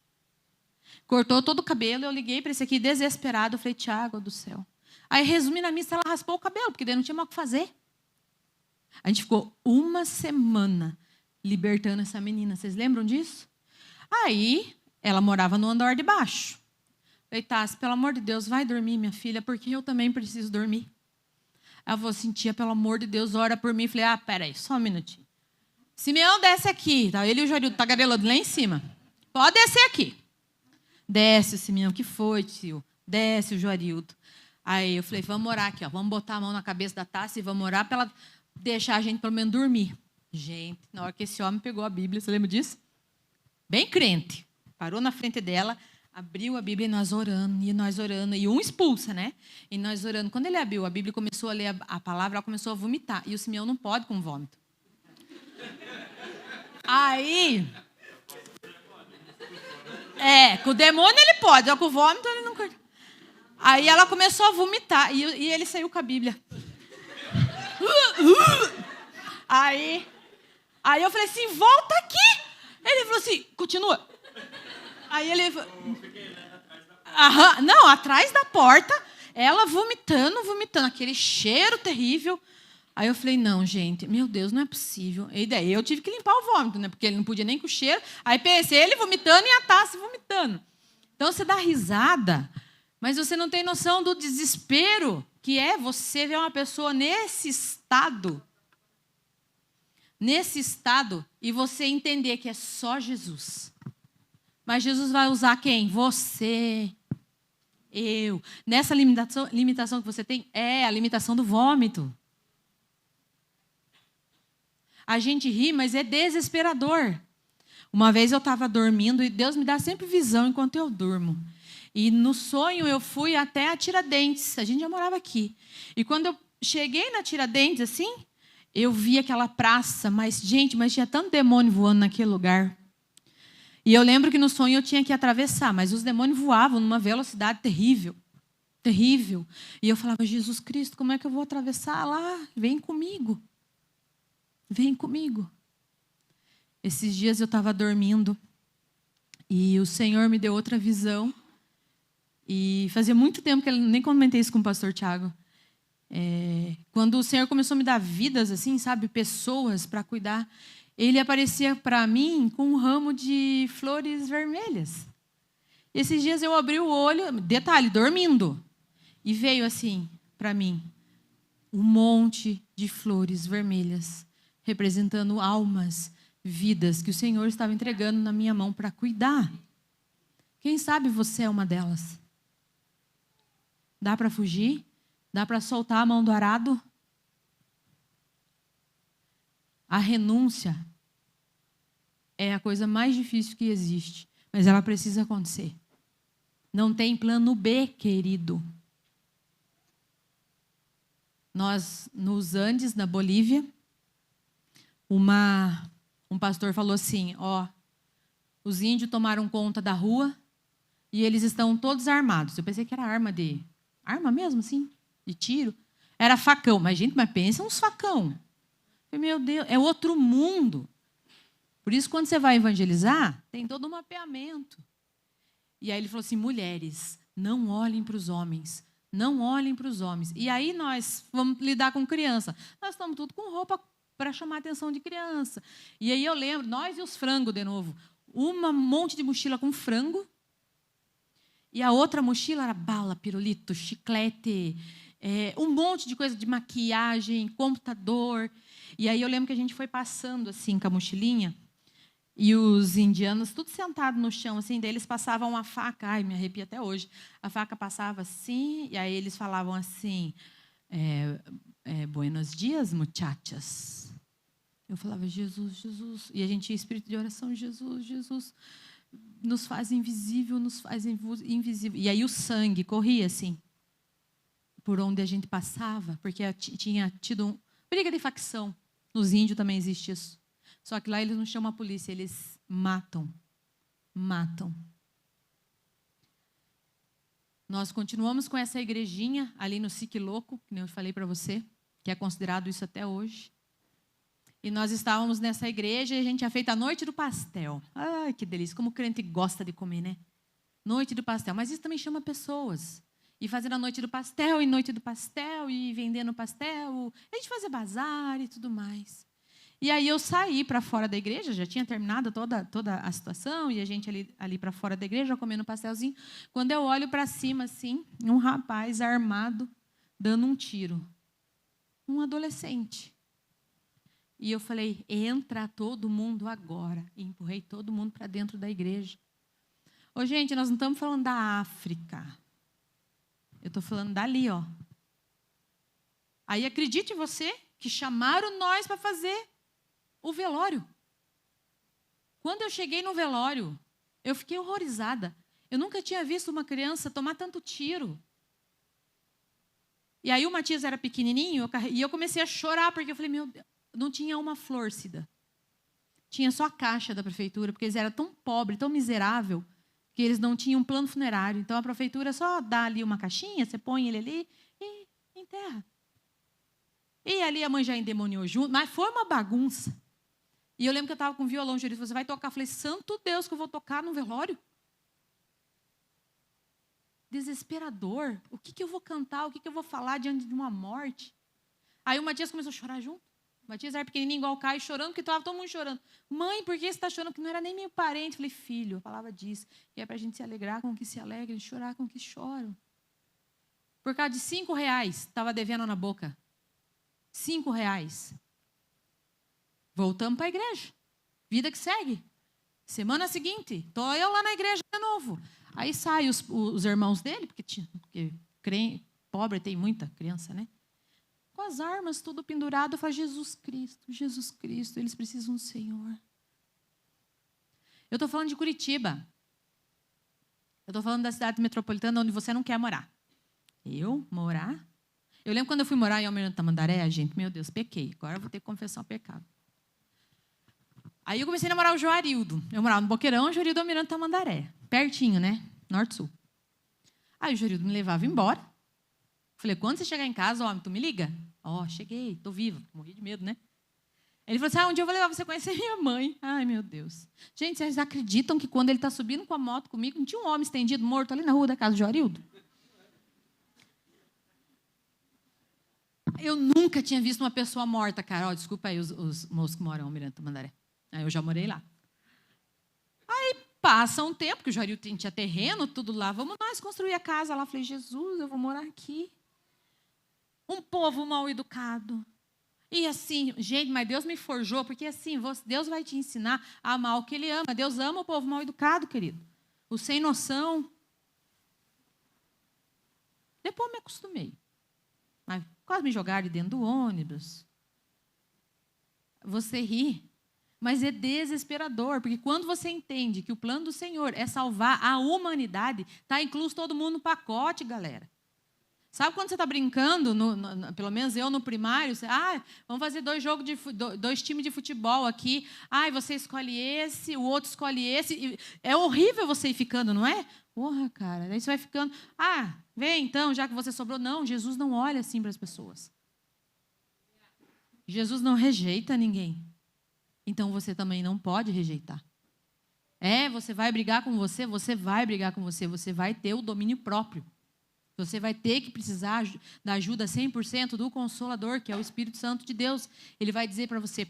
S1: cortou todo o cabelo, eu liguei para esse aqui desesperado, eu falei, Tiago do céu, Aí, resumindo a missa, ela raspou o cabelo, porque daí não tinha mais o que fazer. A gente ficou uma semana libertando essa menina. Vocês lembram disso? Aí, ela morava no andar de baixo. Falei, Tassi, pelo amor de Deus, vai dormir, minha filha, porque eu também preciso dormir. Ela falou assim, tia, pelo amor de Deus, ora por mim. Falei, peraí, só um minutinho. Simeão, desce aqui. Tá, ele e o Jorildo tagarelando lá em cima. Pode descer aqui. Desce o Simeão, que foi, tio? Desce o Jorildo. Aí eu falei, vamos orar aqui, ó. Vamos botar a mão na cabeça da Tassi e vamos orar para ela deixar a gente pelo menos dormir. Gente, na hora que esse homem pegou a Bíblia, você lembra disso? Bem crente. Parou na frente dela, abriu a Bíblia e nós orando. E um expulsa, né? E nós orando. Quando ele abriu a Bíblia e começou a ler a palavra, ela começou a vomitar. E o Simeão não pode com vômito. Aí... com o demônio ele pode, com o vômito ele não pode. Aí ela começou a vomitar e ele saiu com a Bíblia. Aí eu falei assim, volta aqui. Ele falou assim, continua. Aí ele... Não, atrás da porta, ela vomitando, aquele cheiro terrível. Aí eu falei, não, gente, meu Deus, não é possível. E daí eu tive que limpar o vômito, né? Porque ele não podia nem com o cheiro. Aí pensei, ele vomitando e a Tassi vomitando. Então você dá risada, mas você não tem noção do desespero que é você ver uma pessoa nesse estado, e você entender que é só Jesus. Mas Jesus vai usar quem? Você, eu. Nessa limitação que você tem, é a limitação do vômito. A gente ri, mas é desesperador. Uma vez eu estava dormindo e Deus me dá sempre visão enquanto eu durmo. E no sonho eu fui até a Tiradentes. A gente já morava aqui. E quando eu cheguei na Tiradentes, assim, eu vi aquela praça. Mas tinha tanto demônio voando naquele lugar. E eu lembro que no sonho eu tinha que atravessar, mas os demônios voavam numa velocidade terrível. Terrível. E eu falava, Jesus Cristo, como é que eu vou atravessar lá? Vem comigo. Vem comigo. Esses dias eu estava dormindo e o Senhor me deu outra visão. E fazia muito tempo que eu nem comentei isso com o pastor Tiago. Quando o Senhor começou a me dar vidas, assim, sabe, pessoas para cuidar, ele aparecia para mim com um ramo de flores vermelhas. Esses dias eu abri o olho, detalhe, dormindo, e veio assim para mim um monte de flores vermelhas, representando almas, vidas que o Senhor estava entregando na minha mão para cuidar. Quem sabe você é uma delas? Dá para fugir? Dá para soltar a mão do arado? A renúncia é a coisa mais difícil que existe, mas ela precisa acontecer. Não tem plano B, querido. Nós, nos Andes, na Bolívia, um pastor falou assim, os índios tomaram conta da rua e eles estão todos armados. Eu pensei que era arma mesmo, assim, de tiro. Era facão, mas pensa uns facão. Meu Deus, é outro mundo. Por isso, quando você vai evangelizar, tem todo um mapeamento. E aí ele falou assim, mulheres, não olhem para os homens. Não olhem para os homens. E aí nós vamos lidar com criança. Nós estamos tudo com roupa para chamar a atenção de criança. E aí eu lembro, nós e os frangos de novo. Um monte de mochila com frango. E a outra mochila era bala, pirulito, chiclete, um monte de coisa de maquiagem, computador. E aí eu lembro que a gente foi passando assim com a mochilinha. E os indianos, tudo sentado no chão, assim, daí eles passavam uma faca. Ai, me arrepio até hoje. A faca passava assim, e aí eles falavam assim, buenos dias, muchachas. Eu falava, Jesus, Jesus. E a gente tinha espírito de oração, Jesus, Jesus. Nos faz invisível, nos faz invisível. E aí o sangue corria, assim, por onde a gente passava, porque tinha tido briga de facção. Nos índios também existe isso. Só que lá eles não chamam a polícia, eles matam. Matam. Nós continuamos com essa igrejinha ali no Sique Louco, que eu falei para você, que é considerado isso até hoje. E nós estávamos nessa igreja e a gente tinha feito a noite do pastel. Ai, que delícia, como o crente gosta de comer, né? Noite do pastel. Mas isso também chama pessoas. E fazendo a noite do pastel, e noite do pastel, e vendendo pastel. A gente fazia bazar e tudo mais. E aí eu saí para fora da igreja, já tinha terminado toda a situação, e a gente ali para fora da igreja, comendo pastelzinho. Quando eu olho para cima, assim, um rapaz armado, dando um tiro. Um adolescente. E eu falei, entra todo mundo agora. E empurrei todo mundo para dentro da igreja. Ô, gente, nós não estamos falando da África. Eu estou falando dali, ó. Aí acredite você que chamaram nós para fazer o velório. Quando eu cheguei no velório, eu fiquei horrorizada. Eu nunca tinha visto uma criança tomar tanto tiro. E aí o Matias era pequenininho e eu comecei a chorar, porque eu falei, meu Deus, não tinha uma flor, Cida. Tinha só a caixa da prefeitura, porque eles eram tão pobres, tão miseráveis, que eles não tinham um plano funerário. Então a prefeitura só dá ali uma caixinha, você põe ele ali e enterra. E ali a mãe já endemoniou junto, mas foi uma bagunça. E eu lembro que eu estava com violão, o Júlio falou, você vai tocar? Eu falei, santo Deus, que eu vou tocar no velório? Desesperador. O que eu vou cantar? O que eu vou falar diante de uma morte? Aí o Matias começou a chorar junto. O Matias era pequenininho igual o Caio, chorando, porque estava todo mundo chorando. Mãe, por que você está chorando? Que não era nem meu parente. Eu falei, filho, a palavra diz que é para a gente se alegrar com o que se alegra e chorar com o que choram. Por causa de R$5, estava devendo na boca. R$5. Voltamos para a igreja. Vida que segue. Semana seguinte, estou eu lá na igreja de novo. Aí saem os irmãos dele, porque pobre tem muita criança, né? Com as armas, tudo pendurado. Eu falo, Jesus Cristo, eles precisam do Senhor. Eu estou falando de Curitiba. Eu estou falando da cidade metropolitana onde você não quer morar. Eu morar? Eu lembro quando eu fui morar em Almirante Tamandaré, gente, meu Deus, pequei. Agora eu vou ter que confessar o pecado. Aí eu comecei a namorar o Joarildo. Eu morava no Boqueirão, o Joarildo Almirante Tamandaré. Pertinho, né? Norte-Sul. Aí o Joarildo me levava embora. Falei, quando você chegar em casa, homem, tu me liga? Cheguei, estou viva. Morri de medo, né? Ele falou assim, um dia eu vou levar você a conhecer minha mãe. Ai, meu Deus. Gente, vocês acreditam que quando ele está subindo com a moto comigo, não tinha um homem estendido, morto ali na rua da casa do Joarildo? Eu nunca tinha visto uma pessoa morta, cara. Desculpa aí os moços que moram em Almirante Tamandaré. Aí eu já morei lá. Aí passa um tempo, que o Joarildo tinha terreno, tudo lá. Vamos nós construir a casa lá. Falei, Jesus, eu vou morar aqui. Um povo mal educado. E assim, gente, mas Deus me forjou, porque assim, Deus vai te ensinar a amar o que Ele ama. Deus ama o povo mal educado, querido. O sem noção. Depois me acostumei. Mas quase me jogaram dentro do ônibus. Você ri. Mas é desesperador, porque quando você entende que o plano do Senhor é salvar a humanidade, está incluso todo mundo no pacote, galera. Sabe quando você está brincando, pelo menos eu no primário, vamos fazer dois times de futebol aqui, você escolhe esse, o outro escolhe esse. É horrível você ir ficando, não é? Porra, cara, daí você vai ficando, vem então, já que você sobrou. Não, Jesus não olha assim para as pessoas. Jesus não rejeita ninguém. Então você também não pode rejeitar. Você vai brigar com você vai brigar com você vai ter o domínio próprio. Você vai ter que precisar da ajuda 100% do Consolador, que é o Espírito Santo de Deus. Ele vai dizer para você,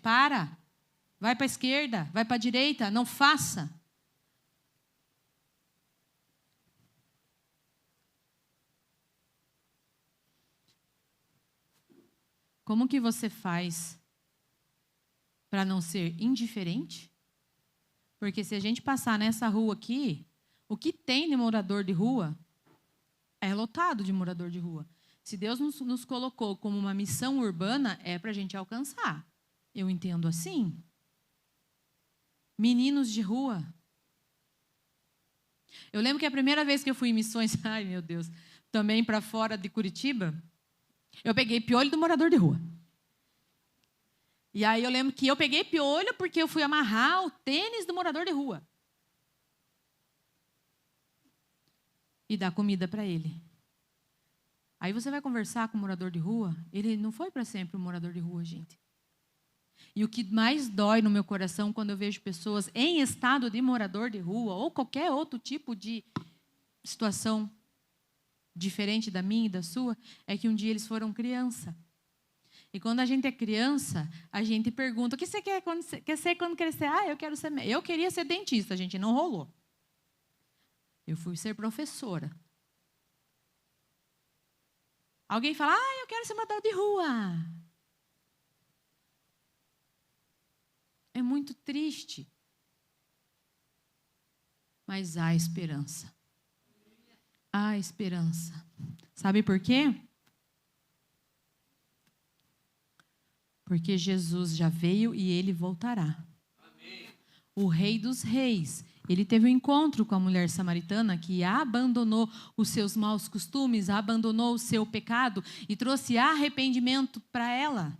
S1: vai para a esquerda, vai para a direita, não faça. Como que você faz para não ser indiferente? Porque se a gente passar nessa rua aqui, o que tem de morador de rua é lotado de morador de rua. Se Deus nos colocou como uma missão urbana, é para a gente alcançar. Eu entendo assim. Meninos de rua. Eu lembro que a primeira vez que eu fui em missões, ai meu Deus, também para fora de Curitiba, eu peguei piolho do morador de rua. E aí eu lembro que eu peguei piolho porque eu fui amarrar o tênis do morador de rua. E dar comida para ele. Aí você vai conversar com o morador de rua, ele não foi para sempre um morador de rua, gente. E o que mais dói no meu coração quando eu vejo pessoas em estado de morador de rua ou qualquer outro tipo de situação, diferente da minha e da sua, é que um dia eles foram criança. E quando a gente é criança, a gente pergunta: o que você quer quando crescer? Eu queria ser dentista, gente, não rolou. Eu fui ser professora. Alguém fala: eu quero ser morador de rua. É muito triste. Mas há esperança. Há esperança. Sabe por quê? Porque Jesus já veio e ele voltará. Amém. O Rei dos Reis, ele teve um encontro com a mulher samaritana que abandonou os seus maus costumes, abandonou o seu pecado e trouxe arrependimento para ela.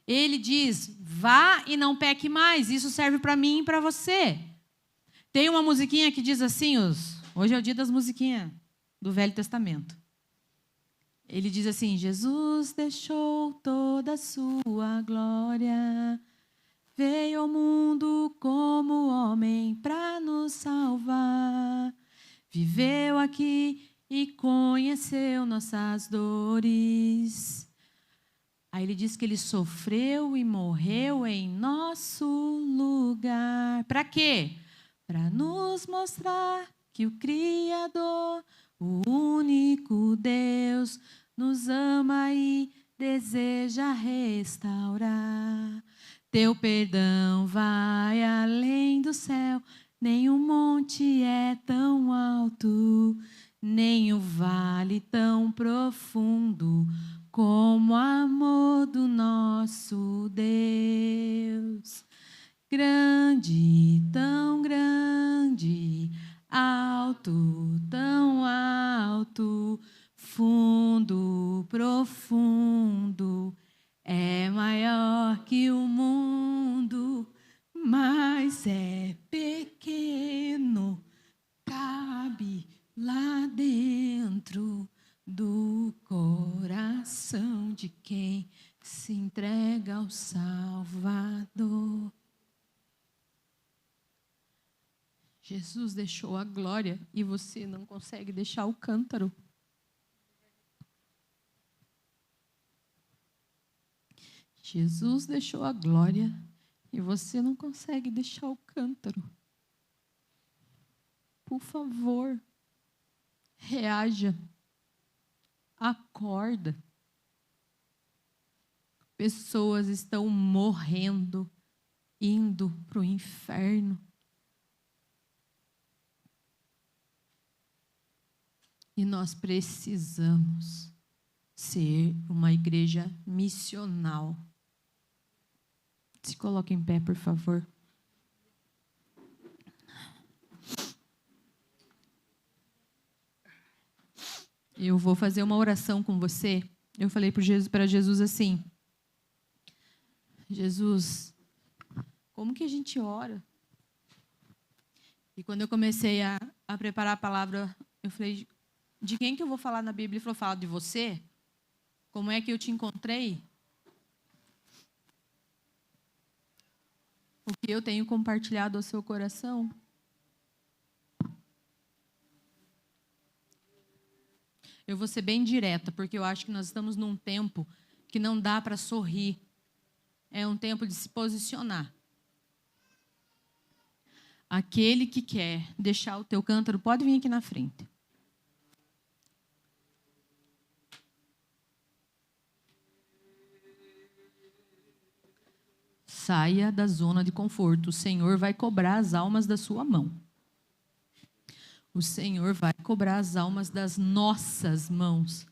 S1: Ele diz: vá e não peque mais. Isso serve para mim e para você. Tem uma musiquinha que diz assim, hoje é o dia das musiquinhas do Velho Testamento. Ele diz assim: Jesus deixou toda a sua glória, veio ao mundo como homem para nos salvar, viveu aqui e conheceu nossas dores. Aí ele diz que ele sofreu e morreu em nosso lugar. Para quê? Para nos mostrar que o Criador, o único Deus, nos ama e deseja restaurar. Teu perdão vai além do céu, nenhum monte é tão alto, nem o vale tão profundo como o amor do nosso Deus. Grande, tão grande, alto, tão alto, fundo, profundo, é maior que o mundo, mas é pequeno, cabe lá dentro do coração de quem se entrega ao Salvador. Jesus deixou a glória e você não consegue deixar o cântaro. Jesus deixou a glória e você não consegue deixar o cântaro. Por favor, reaja. Acorda. Pessoas estão morrendo, indo para o inferno. E nós precisamos ser uma igreja missional. Se coloque em pé, por favor. Eu vou fazer uma oração com você. Eu falei para Jesus assim: Jesus, como que a gente ora? E quando eu comecei a preparar a palavra, eu falei: de quem que eu vou falar na Bíblia? Ele falou: fala de você. Como é que eu te encontrei? O que eu tenho compartilhado ao seu coração? Eu vou ser bem direta, porque eu acho que nós estamos num tempo que não dá para sorrir. É um tempo de se posicionar. Aquele que quer deixar o teu cântaro, pode vir aqui na frente. Saia da zona de conforto. O Senhor vai cobrar as almas da sua mão. O Senhor vai cobrar as almas das nossas mãos.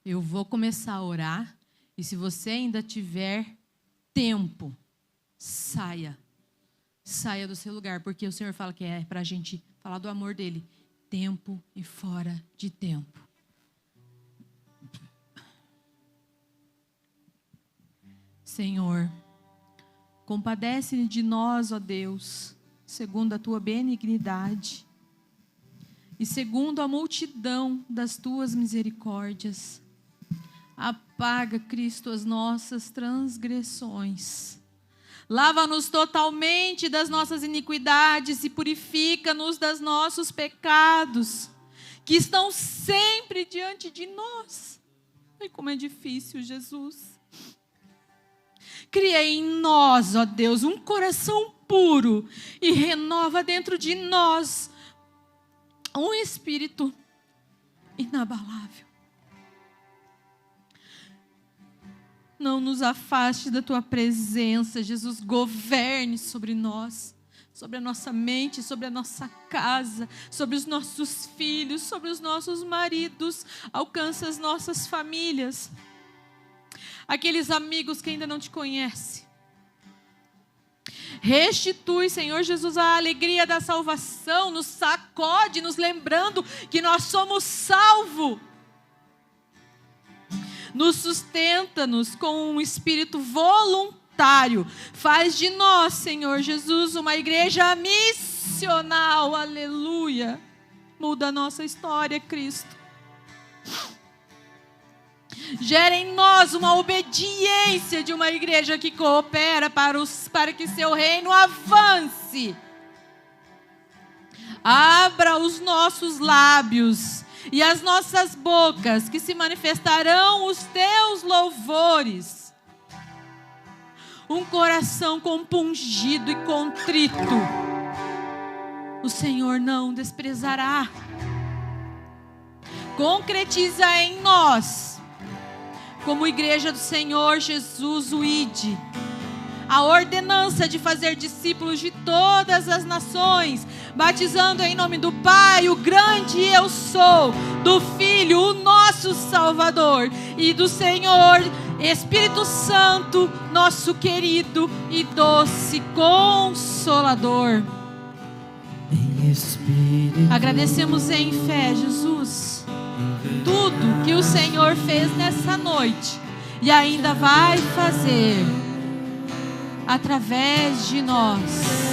S1: Eu vou começar a orar. E se você ainda tiver tempo, saia. Saia do seu lugar, porque o Senhor fala que é para a gente falar do amor dele. Tempo e fora de tempo. Senhor, compadece de nós, ó Deus, segundo a tua benignidade e segundo a multidão das tuas misericórdias. Apaga, Cristo, as nossas transgressões. Lava-nos totalmente das nossas iniquidades e purifica-nos dos nossos pecados, que estão sempre diante de nós. Ai, como é difícil, Jesus. Cria em nós, ó Deus, um coração puro e renova dentro de nós um espírito inabalável. Não nos afaste da tua presença, Jesus. Governe sobre nós, sobre a nossa mente, sobre a nossa casa, sobre os nossos filhos, sobre os nossos maridos. Alcança as nossas famílias. Aqueles amigos que ainda não te conhecem. Restitui, Senhor Jesus, a alegria da salvação. Nos sacode, nos lembrando que nós somos salvos. Nos sustenta-nos com um espírito voluntário. Faz de nós, Senhor Jesus, uma igreja missional. Aleluia. Muda a nossa história, Cristo. Gera em nós uma obediência de uma igreja que coopera para que seu reino avance. Abra os nossos lábios e as nossas bocas, que se manifestarão os teus louvores. Um coração compungido e contrito, o Senhor não desprezará. Concretiza em nós, como igreja do Senhor Jesus, o ID, a ordenança de fazer discípulos de todas as nações, batizando em nome do Pai, o grande eu sou, do Filho, o nosso Salvador, e do Senhor Espírito Santo, nosso querido e doce Consolador. Agradecemos em fé, Jesus, tudo que o Senhor fez nessa noite e ainda vai fazer através de nós.